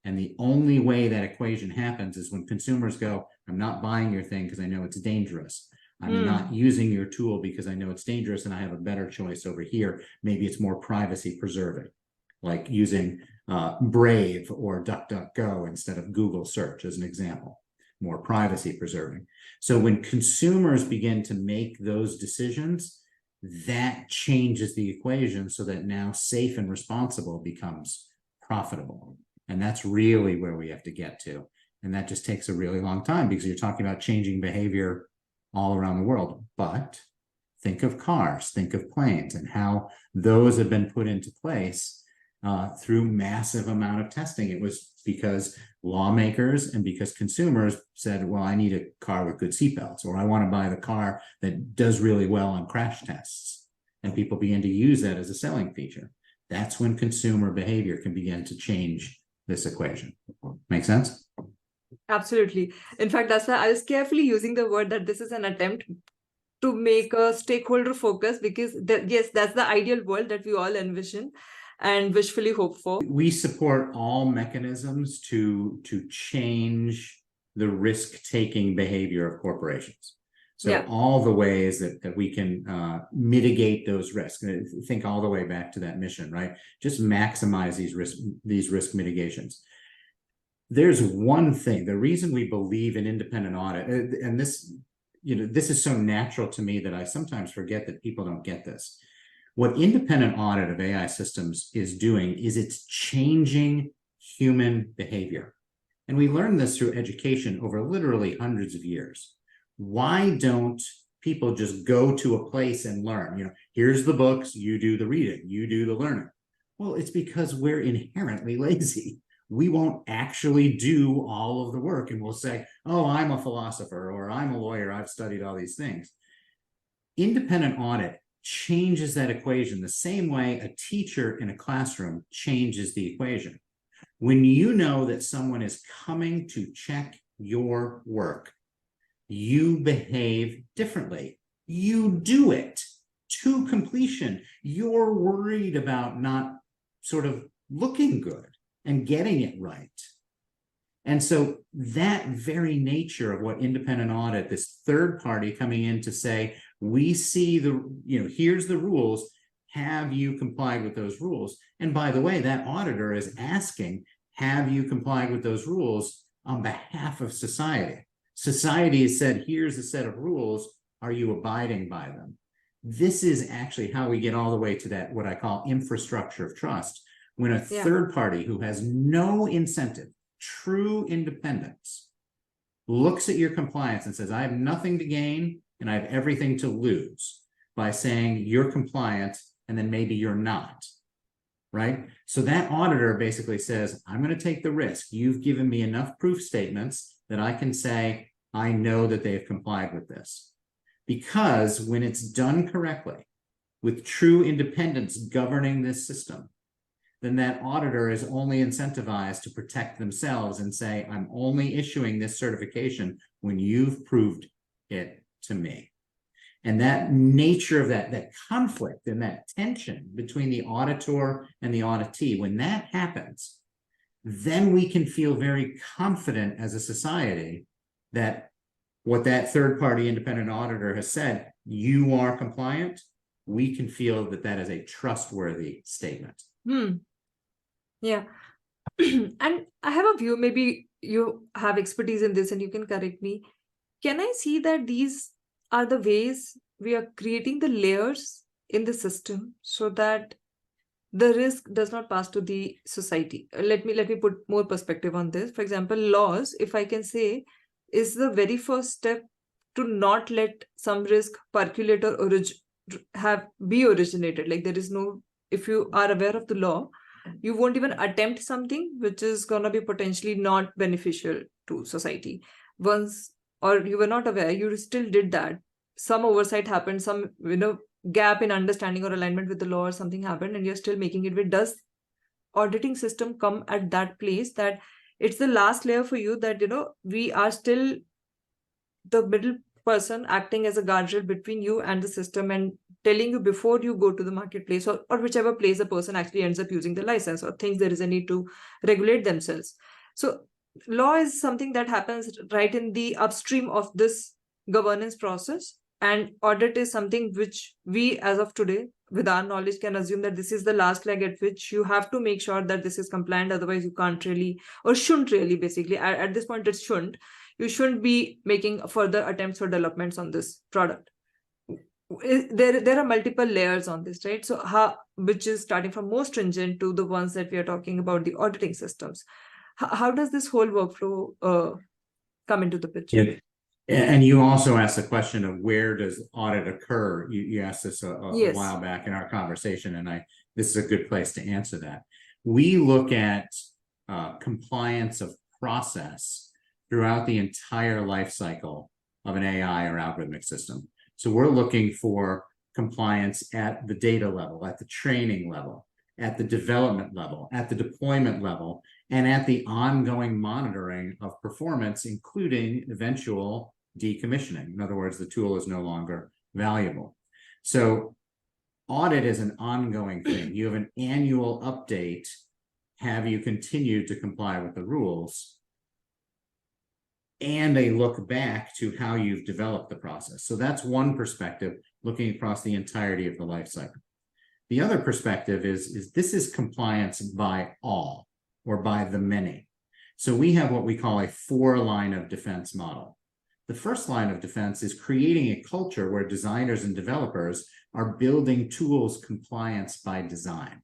And the only way that equation happens is when consumers go, I'm not buying your thing because I know it's dangerous. I'm not using your tool because I know it's dangerous and I have a better choice over here. Maybe it's more privacy preserving, like using Brave or DuckDuckGo instead of Google search as an example, more privacy preserving. So when consumers begin to make those decisions, that changes the equation so that now safe and responsible becomes profitable. And that's really where we have to get to. And that just takes a really long time because you're talking about changing behavior all around the world. But think of cars, think of planes, and how those have been put into place through massive amount of testing. It was because lawmakers and because consumers said, well, I need a car with good seatbelts, or I want to buy the car that does really well on crash tests. And people began to use that as a selling feature. That's when consumer behavior can begin to change this equation. Make sense? Absolutely. In fact, that's why I was carefully using the word that this is an attempt to make a stakeholder focus, because yes, that's the ideal world that we all envision and wishfully hope for. We support all mechanisms to change the risk-taking behavior of corporations. So all the ways that we can mitigate those risks. Think all the way back to that mission, right? Just maximize these risk mitigations. There's one thing, the reason we believe in independent audit, and this is so natural to me that I sometimes forget that people don't get this. What independent audit of AI systems is doing is it's changing human behavior. And we learned this through education over literally hundreds of years. Why don't people just go to a place and learn? Here's the books, you do the reading, you do the learning. Well, it's because we're inherently lazy. We won't actually do all of the work, and we'll say, oh, I'm a philosopher, or I'm a lawyer, I've studied all these things. Independent audit changes that equation the same way a teacher in a classroom changes the equation. When you know that someone is coming to check your work, you behave differently. You do it to completion. You're worried about not sort of looking good and getting it right. And so that very nature of what independent audit, this third party coming in to say, we see here's the rules, have you complied with those rules? And by the way, that auditor is asking, have you complied with those rules on behalf of society? Society has said, here's a set of rules, are you abiding by them? This is actually how we get all the way to that, what I call infrastructure of trust, when a third party who has no incentive, true independence, looks at your compliance and says, I have nothing to gain and I have everything to lose by saying you're compliant and then maybe you're not, right? So that auditor basically says, I'm going to take the risk. You've given me enough proof statements that I can say, I know that they have complied with this. Because when it's done correctly, with true independence governing this system, then that auditor is only incentivized to protect themselves and say, I'm only issuing this certification when you've proved it to me. And that nature of that conflict and that tension between the auditor and the auditee, when that happens, then we can feel very confident as a society that what that third-party independent auditor has said, you are compliant, we can feel that that is a trustworthy statement. Yeah. And I have a view, maybe you have expertise in this and you can correct me. Can I see that these are the ways we are creating the layers in the system so that the risk does not pass to the society? Let me put more perspective on this. For example, laws, if I can say, is the very first step to not let some risk percolate or be originated. Like there is no, if you are aware of the law, you won't even attempt something which is going to be potentially not beneficial to society. Once, or you were not aware, you still did that. Some oversight happened, some, gap in understanding or alignment with the law or something happened, and you're still making it. Does auditing system come at that place that it's the last layer for you, that, we are still the middle person acting as a guardrail between you and the system, and telling you before you go to the marketplace, or whichever place the person actually ends up using the license, or thinks there is a need to regulate themselves. So law is something that happens right in the upstream of this governance process, and audit is something which we, as of today, with our knowledge, can assume that this is the last leg at which you have to make sure that this is compliant. Otherwise you can't really, or shouldn't really, basically at this point it shouldn't, you shouldn't be making further attempts or developments on this product. There are multiple layers on this, right? So which is starting from most stringent to the ones that we are talking about, the auditing systems. How does this whole workflow come into the picture? Yeah. And you also asked the question of where does audit occur? You asked this a while back in our conversation, and this is a good place to answer that. We look at compliance of process throughout the entire life cycle of an AI or algorithmic system. So we're looking for compliance at the data level, at the training level, at the development level, at the deployment level, and at the ongoing monitoring of performance, including eventual decommissioning. In other words, the tool is no longer valuable. So audit is an ongoing thing. You have an annual update. Have you continued to comply with the rules? And a look back to how you've developed the process. So that's one perspective, looking across the entirety of the life cycle. The other perspective is this is compliance by all, or by the many. So we have what we call a 4-line of defense model. The first line of defense is creating a culture where designers and developers are building tools compliance by design.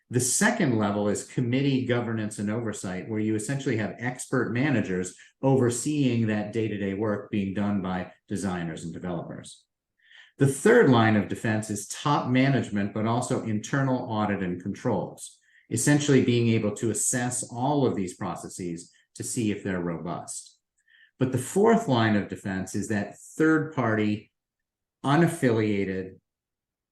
The second level is committee governance and oversight, where you essentially have expert managers overseeing that day-to-day work being done by designers and developers. The third line of defense is top management, but also internal audit and controls, essentially being able to assess all of these processes to see if they're robust. But the fourth line of defense is that third-party, unaffiliated,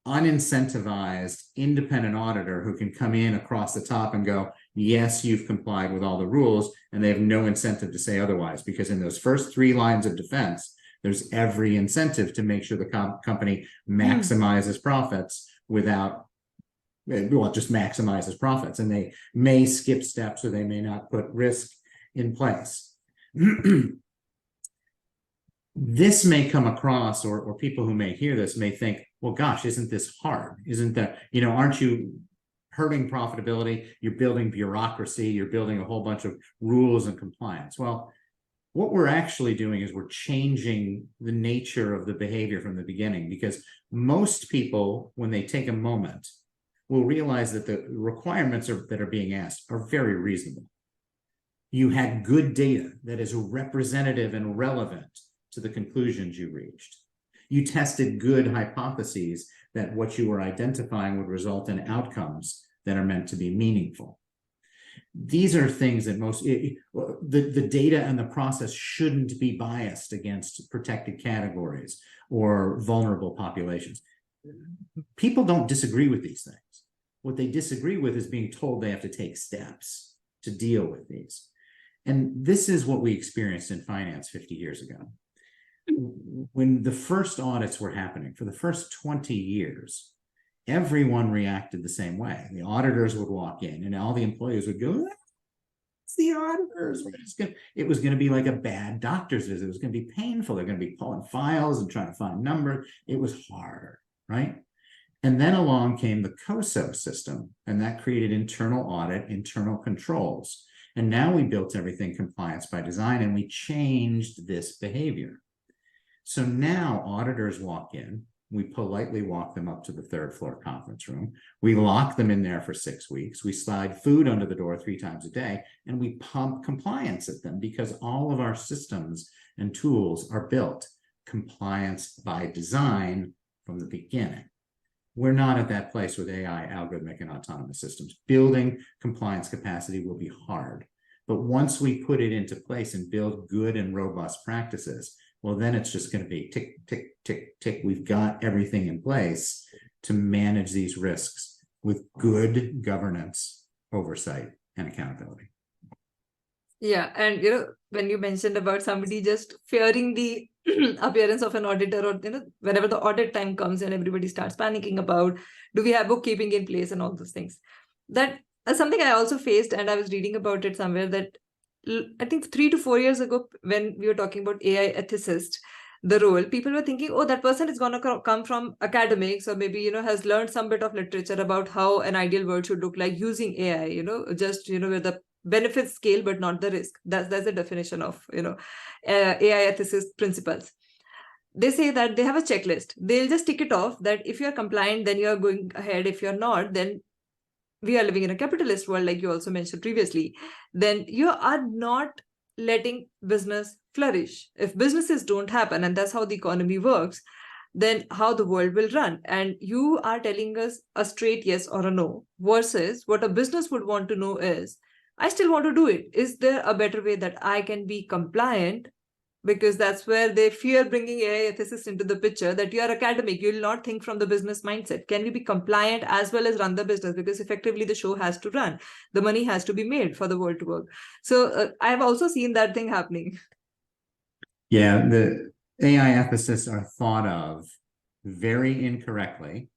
unincentivized, independent auditor who can come in across the top and go, yes, you've complied with all the rules, and they have no incentive to say otherwise, because in those first 3 lines of defense, there's every incentive to make sure the company maximizes profits without, well, just maximizes profits, and they may skip steps or they may not put risk in place. This may come across, or people who may hear this may think, well, gosh, isn't this hard? Isn't that, aren't you hurting profitability? You're building bureaucracy, you're building a whole bunch of rules and compliance. Well, what we're actually doing is we're changing the nature of the behavior from the beginning, because most people, when they take a moment, will realize that the requirements that are being asked are very reasonable. You had good data that is representative and relevant to the conclusions you reached. You tested good hypotheses that what you were identifying would result in outcomes that are meant to be meaningful. These are things that the data and the process shouldn't be biased against protected categories or vulnerable populations. People don't disagree with these things. What they disagree with is being told they have to take steps to deal with these. And this is what we experienced in finance 50 years ago. When the first audits were happening, for the first 20 years, everyone reacted the same way. The auditors would walk in and all the employees would go, it's the auditors. It was going to be like a bad doctor's visit. It was going to be painful. They're going to be pulling files and trying to find numbers. It was hard, right? And then along came the COSO system, and that created internal audit, internal controls. And now we built everything compliance by design, and we changed this behavior. So now auditors walk in, We politely walk them up to the third floor conference room. We lock them in there for 6 weeks. We slide food under the door 3 times a day, and we pump compliance at them because all of our systems and tools are built compliance by design from the beginning. We're not at that place with AI, algorithmic, and autonomous systems. Building compliance capacity will be hard. But once we put it into place and build good and robust practices, well, then it's just going to be tick, tick, tick, tick. We've got everything in place to manage these risks with good governance, oversight, and accountability. Yeah, and when you mentioned about somebody just fearing the appearance of an auditor, or whenever the audit time comes and everybody starts panicking about, do we have bookkeeping in place and all those things, that is something I also faced, and I was reading about it somewhere that I think 3 to 4 years ago, when we were talking about AI ethicist, the role, people were thinking, oh, that person is going to come from academics, or maybe has learned some bit of literature about how an ideal world should look like using AI, just where the benefits scale but not the risk. That's the definition of AI ethicist principles. They say that they have a checklist. They'll just tick it off that if you're compliant, then you're going ahead. If you're not, then we are living in a capitalist world, like you also mentioned previously, then you are not letting business flourish. If businesses don't happen, and that's how the economy works, then how the world will run. And you are telling us a straight yes or a no, versus what a business would want to know is, I still want to do it. Is there a better way that I can be compliant? Because that's where they fear bringing AI ethicists into the picture, that you are academic, you will not think from the business mindset. Can we be compliant as well as run the business? Because effectively the show has to run. The money has to be made for the world to work. So I've also seen that thing happening. Yeah, the AI ethicists are thought of very incorrectly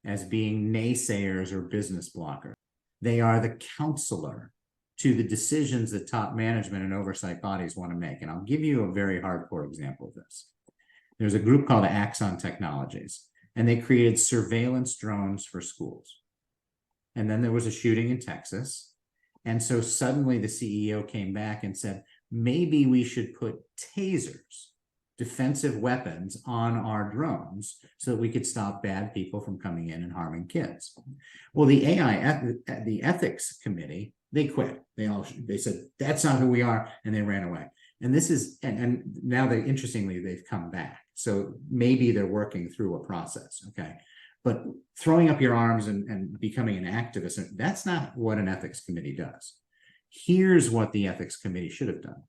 as being naysayers or business blockers. They are the counselor to the decisions that top management and oversight bodies want to make. And I'll give you a very hardcore example of this. There's a group called Axon Technologies, and they created surveillance drones for schools. And then there was a shooting in Texas. And so suddenly the CEO came back and said, maybe we should put tasers, defensive weapons, on our drones so that we could stop bad people from coming in and harming kids. Well, the ethics committee, they quit. They said, that's not who we are, and they ran away. And this is, and now interestingly, they've come back. So maybe they're working through a process, okay? But throwing up your arms and becoming an activist, that's not what an ethics committee does. Here's what the ethics committee should have done.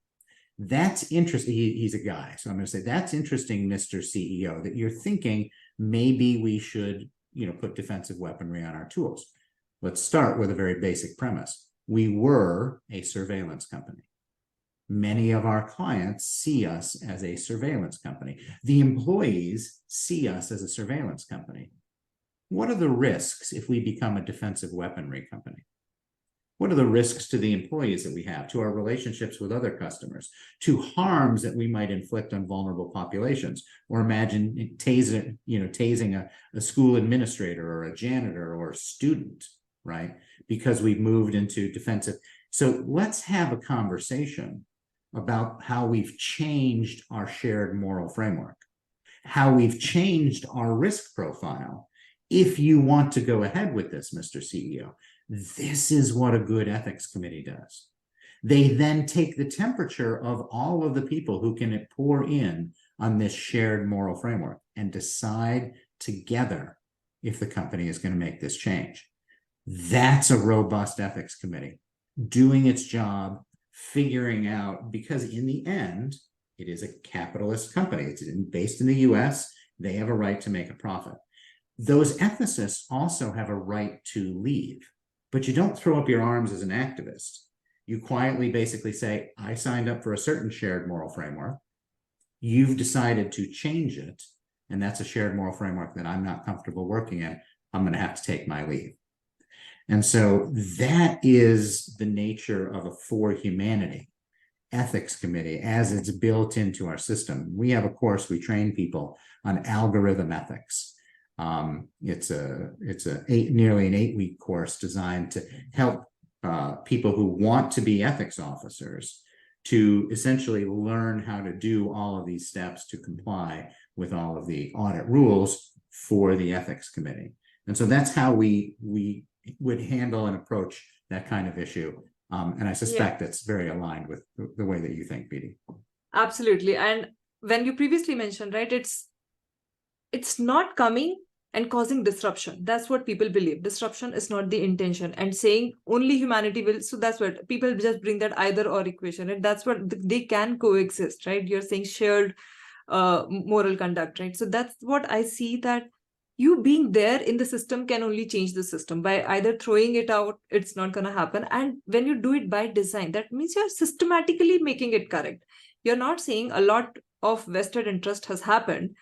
That's interesting. He's a guy. So I'm going to say, that's interesting, Mr. CEO, that you're thinking maybe we should, put defensive weaponry on our tools. Let's start with a very basic premise. We were a surveillance company. Many of our clients see us as a surveillance company. The employees see us as a surveillance company. What are the risks if we become a defensive weaponry company? What are the risks to the employees that we have, to our relationships with other customers, to harms that we might inflict on vulnerable populations? Or imagine tasing a school administrator or a janitor or a student, right? Because we've moved into defensive. So let's have a conversation about how we've changed our shared moral framework, how we've changed our risk profile. If you want to go ahead with this, Mr. CEO, this is what a good ethics committee does. They then take the temperature of all of the people who can pour in on this shared moral framework and decide together if the company is going to make this change. That's a robust ethics committee doing its job, figuring out, because in the end, it is a capitalist company. It's based in the US. They have a right to make a profit. Those ethicists also have a right to leave, but you don't throw up your arms as an activist. You quietly basically say, I signed up for a certain shared moral framework. You've decided to change it, and that's a shared moral framework that I'm not comfortable working in. I'm going to have to take my leave. And so that is the nature of a For Humanity ethics committee as it's built into our system. We have a course, we train people on algorithm ethics. It's nearly an 8-week course designed to help people who want to be ethics officers to essentially learn how to do all of these steps to comply with all of the audit rules for the ethics committee. And so that's how we would handle and approach that kind of issue. And I suspect it's very aligned with the way that you think, BD. Absolutely. And when you previously mentioned, right, it's not coming and causing disruption. That's what people believe. Disruption is not the intention, and saying only humanity will. So that's what people just bring, that either or equation, and that's what they can coexist, right? You're saying shared moral conduct, right? So that's what I see, that you being there in the system can only change the system. By either throwing it out, it's not going to happen. And when you do it by design, that means you're systematically making it correct. You're not saying a lot of vested interest has happened.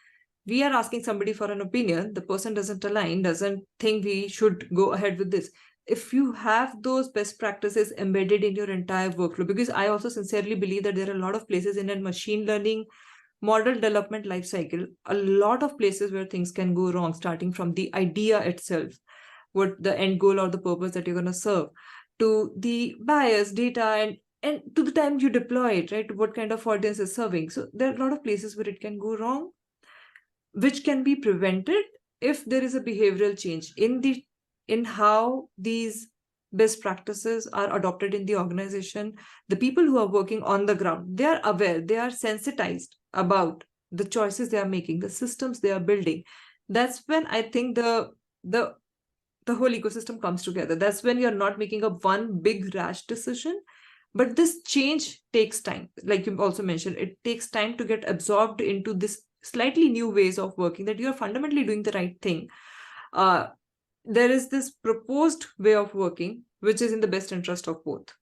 We are asking somebody for an opinion. The person doesn't align, doesn't think we should go ahead with this. If you have those best practices embedded in your entire workflow, because I also sincerely believe that there are a lot of places in a machine learning model development life cycle, a lot of places where things can go wrong, starting from the idea itself, what the end goal or the purpose that you're going to serve, to the bias, data, and to the time you deploy it, right? What kind of audience is serving. So there are a lot of places where it can go wrong, which can be prevented if there is a behavioral change in how these best practices are adopted in the organization. The people who are working on the ground, they are aware, they are sensitized about the choices they are making, the systems they are building. That's when I think the whole ecosystem comes together. That's when you're not making a one big rash decision. But this change takes time. Like you also mentioned, it takes time to get absorbed into this slightly new ways of working, that you're fundamentally doing the right thing. There is this proposed way of working, which is in the best interest of both.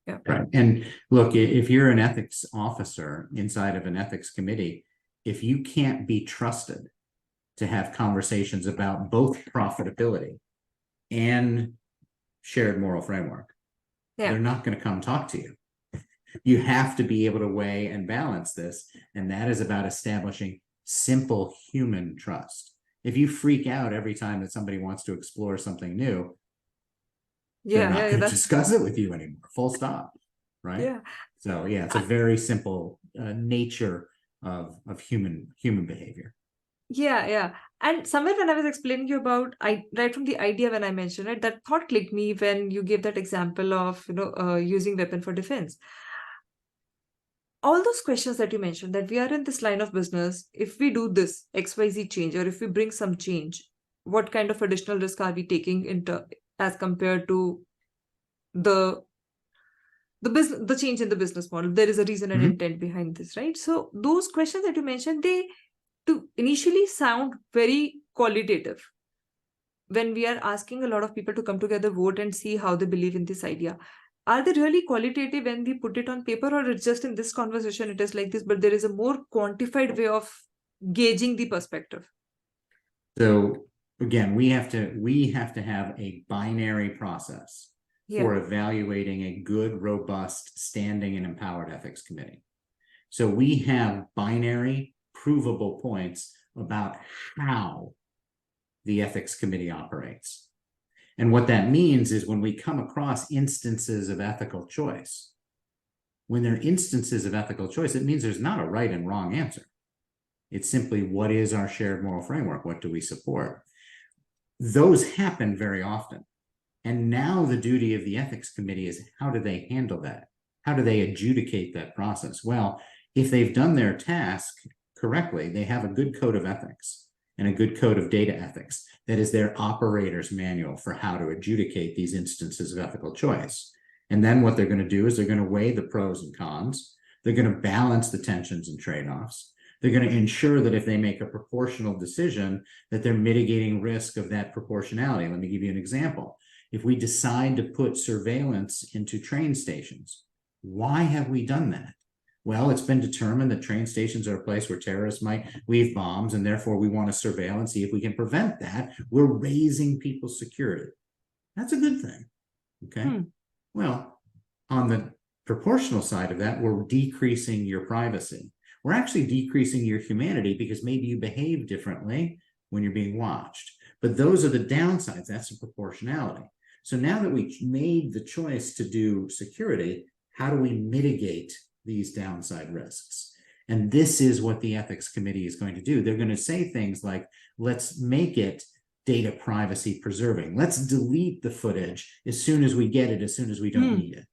Yeah. Right. And look, if you're an ethics officer inside of an ethics committee, if you can't be trusted to have conversations about both profitability and shared moral framework, they're not going to come talk to you. You have to be able to weigh and balance this. And that is about establishing simple human trust. If you freak out every time that somebody wants to explore something new, they're not going to discuss it with you anymore. Full stop. Right. Yeah. So yeah, it's a very simple nature of human behavior. Yeah. And somewhere when I was explaining you about, right from the idea when I mentioned it, that thought clicked me when you gave that example of, using weapon for defense. All those questions that you mentioned, that we are in this line of business, if we do this XYZ change, or if we bring some change, what kind of additional risk are we taking as compared to the change in the business model? There is a reason and intent behind this, right? So those questions that you mentioned, they to initially sound very qualitative. When we are asking a lot of people to come together, vote, and see how they believe in this idea, are they really qualitative when we put it on paper, or it's just in this conversation it is like this, but there is a more quantified way of gauging the perspective? So again, we have to have a binary process for evaluating a good, robust, standing and empowered ethics committee. So we have binary, provable points about how the ethics committee operates. And what that means is when we come across instances of ethical choice, when there are instances of ethical choice, it means there's not a right and wrong answer. It's simply, what is our shared moral framework? What do we support? Those happen very often. And now the duty of the ethics committee is, how do they handle that? How do they adjudicate that process? Well, if they've done their task correctly, they have a good code of ethics and a good code of data ethics. That is their operator's manual for how to adjudicate these instances of ethical choice. And then what they're going to do is they're going to weigh the pros and cons. They're going to balance the tensions and trade-offs. They're going to ensure that if they make a proportional decision, that they're mitigating risk of that proportionality. Let me give you an example. If we decide to put surveillance into train stations, why have we done that? Well, it's been determined that train stations are a place where terrorists might leave bombs, and therefore we want to surveil and see if we can prevent that. We're raising people's security. That's a good thing. Okay. Well, on the proportional side of that, we're decreasing your privacy. We're actually decreasing your humanity because maybe you behave differently when you're being watched. But those are the downsides. That's the proportionality. So now that we've made the choice to do security, how do we mitigate these downside risks? And this is what the ethics committee is going to do. They're going to say things like, let's make it data privacy preserving. Let's delete the footage as soon as we get it, as soon as we don't need it,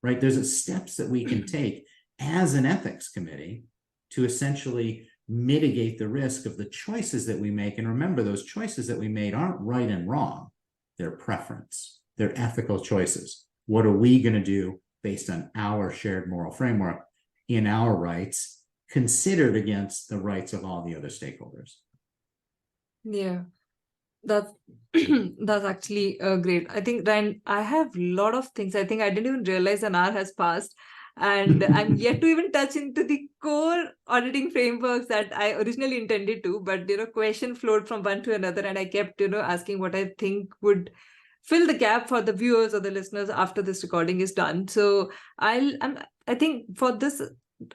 right? There's steps that we can take as an ethics committee to essentially mitigate the risk of the choices that we make. And remember, those choices that we made aren't right and wrong. They're preference. They're ethical choices. What are we going to do based on our shared moral framework in our rights, considered against the rights of all the other stakeholders? Yeah, that's that's actually great. I think, Ryan, I have a lot of things. I think I didn't even realize an hour has passed, and I'm yet to even touch into the core auditing frameworks that I originally intended to. But question flowed from one to another, and I kept asking what I think would fill the gap for the viewers or the listeners after this recording is done. So I think for this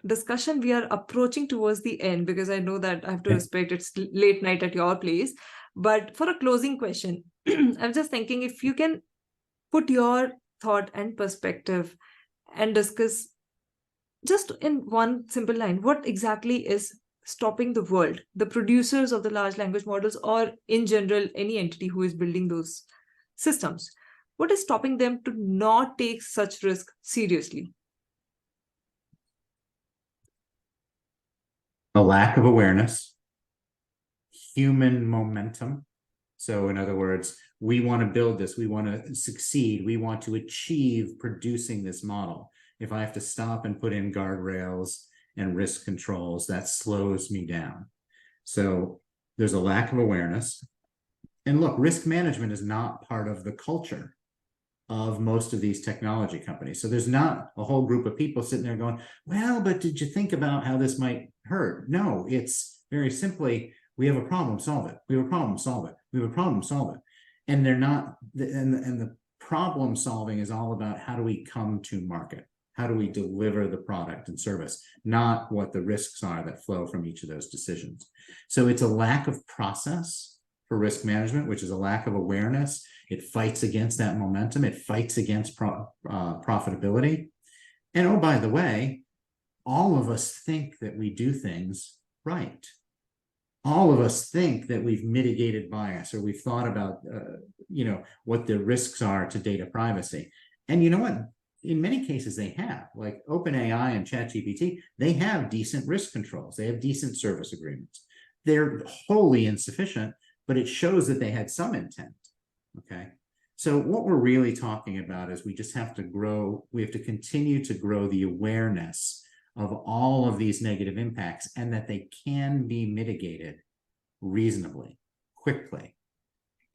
discussion we are approaching towards the end, because I know that I have to respect it's late night at your place. But for a closing question, I'm just thinking if you can put your thought and perspective and discuss just in one simple line, what exactly is stopping the world, the producers of the large language models, or in general, any entity who is building those systems? What is stopping them to not take such risk seriously? A lack of awareness, human momentum. So in other words, we want to build this, we want to succeed, we want to achieve producing this model. If I have to stop and put in guardrails and risk controls, that slows me down. So there's a lack of awareness. And look, risk management is not part of the culture of most of these technology companies. So there's not a whole group of people sitting there going, well, but did you think about how this might hurt? No, it's very simply, we have a problem, solve it. We have a problem, solve it. We have a problem, solve it. And they're not, and the problem solving is all about how do we come to market? How do we deliver the product and service, not what the risks are that flow from each of those decisions. So it's a lack of process for risk management, which is a lack of awareness. It fights against that momentum. It fights against profitability. And oh, by the way, all of us think that we do things right. All of us think that we've mitigated bias, or we've thought about, what the risks are to data privacy. And you know what? In many cases, they have, like OpenAI and ChatGPT, they have decent risk controls. They have decent service agreements. They're wholly insufficient, but it shows that they had some intent. Okay. So what we're really talking about is we just have to grow, we have to continue to grow the awareness of all of these negative impacts, and that they can be mitigated reasonably, quickly,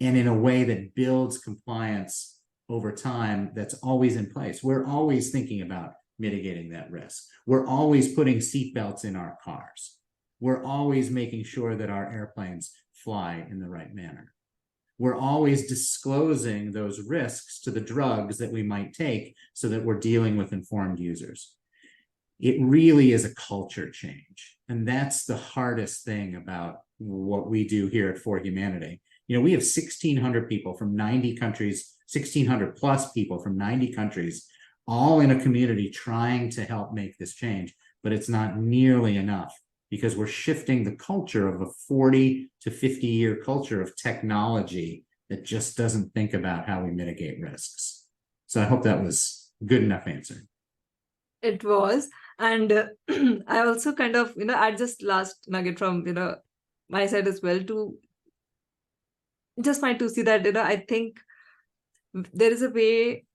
and in a way that builds compliance over time that's always in place. We're always thinking about mitigating that risk. We're always putting seatbelts in our cars. We're always making sure that our airplanes fly in the right manner. We're always disclosing those risks to the drugs that we might take so that we're dealing with informed users. It really is a culture change. And that's the hardest thing about what we do here at For Humanity. We have 1,600 people from 90 countries, 1,600 plus people from 90 countries, all in a community trying to help make this change. But it's not nearly enough, because we're shifting the culture of a 40 to 50 year culture of technology that just doesn't think about how we mitigate risks. So I hope that was a good enough answer. It was. And I also kind of, add just last nugget from, my side as well, to just my to see that, I think there is a way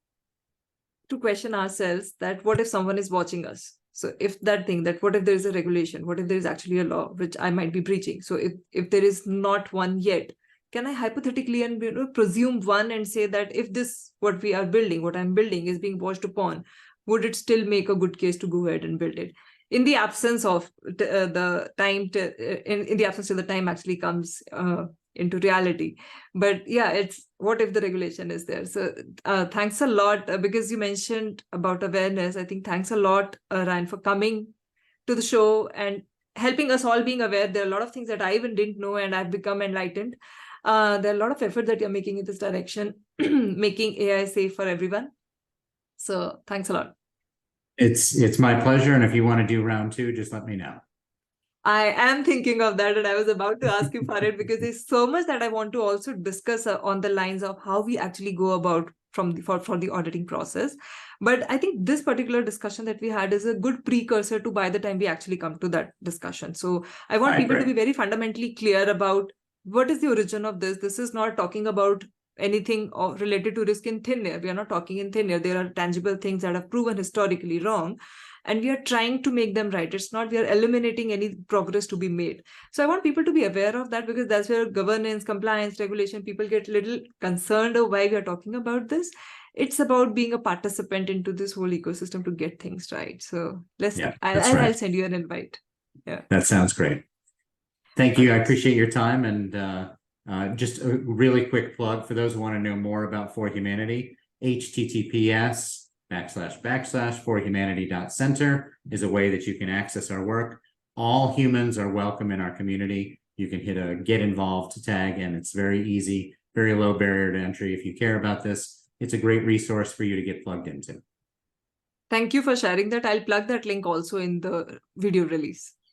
to question ourselves that what if someone is watching us? So if that thing, that what if there is a regulation? What if there is actually a law which I might be breaching? So if there is not one yet, can I hypothetically and presume one and say that if this, what we are building, what I'm building is being watched upon, would it still make a good case to go ahead and build it? In the absence of the time, in the absence of the time actually comes into reality. But yeah, it's what if the regulation is there? So thanks a lot, because you mentioned about awareness. I think thanks a lot, Ryan, for coming to the show and helping us all being aware. There are a lot of things that I even didn't know, and I've become enlightened. There are a lot of effort that you're making in this direction, making AI safe for everyone. So thanks a lot. It's my pleasure. And if you want to do round two, just let me know. I am thinking of that, and I was about to ask you for it because there's so much that I want to also discuss on the lines of how we actually go about for the auditing process. But I think this particular discussion that we had is a good precursor to by the time we actually come to that discussion. So I want people to be very fundamentally clear about what is the origin of this. This is not talking about anything related to risk in thin air. We are not talking in thin air. There are tangible things that have proven historically wrong, and we are trying to make them right. It's not we are eliminating any progress to be made. So I want people to be aware of that, because that's where governance, compliance, regulation, people get a little concerned of why we are talking about this. It's about being a participant into this whole ecosystem to get things right. So I'll send you an invite. Yeah, that sounds great. Thank you. I appreciate your time. And just a really quick plug for those who want to know more about For Humanity. https://forhumanity.center is a way that you can access our work. All humans are welcome in our community. You can hit a get involved tag, and it's very easy, very low barrier to entry. If you care about this, it's a great resource for you to get plugged into. Thank you for sharing that. I'll plug that link also in the video release.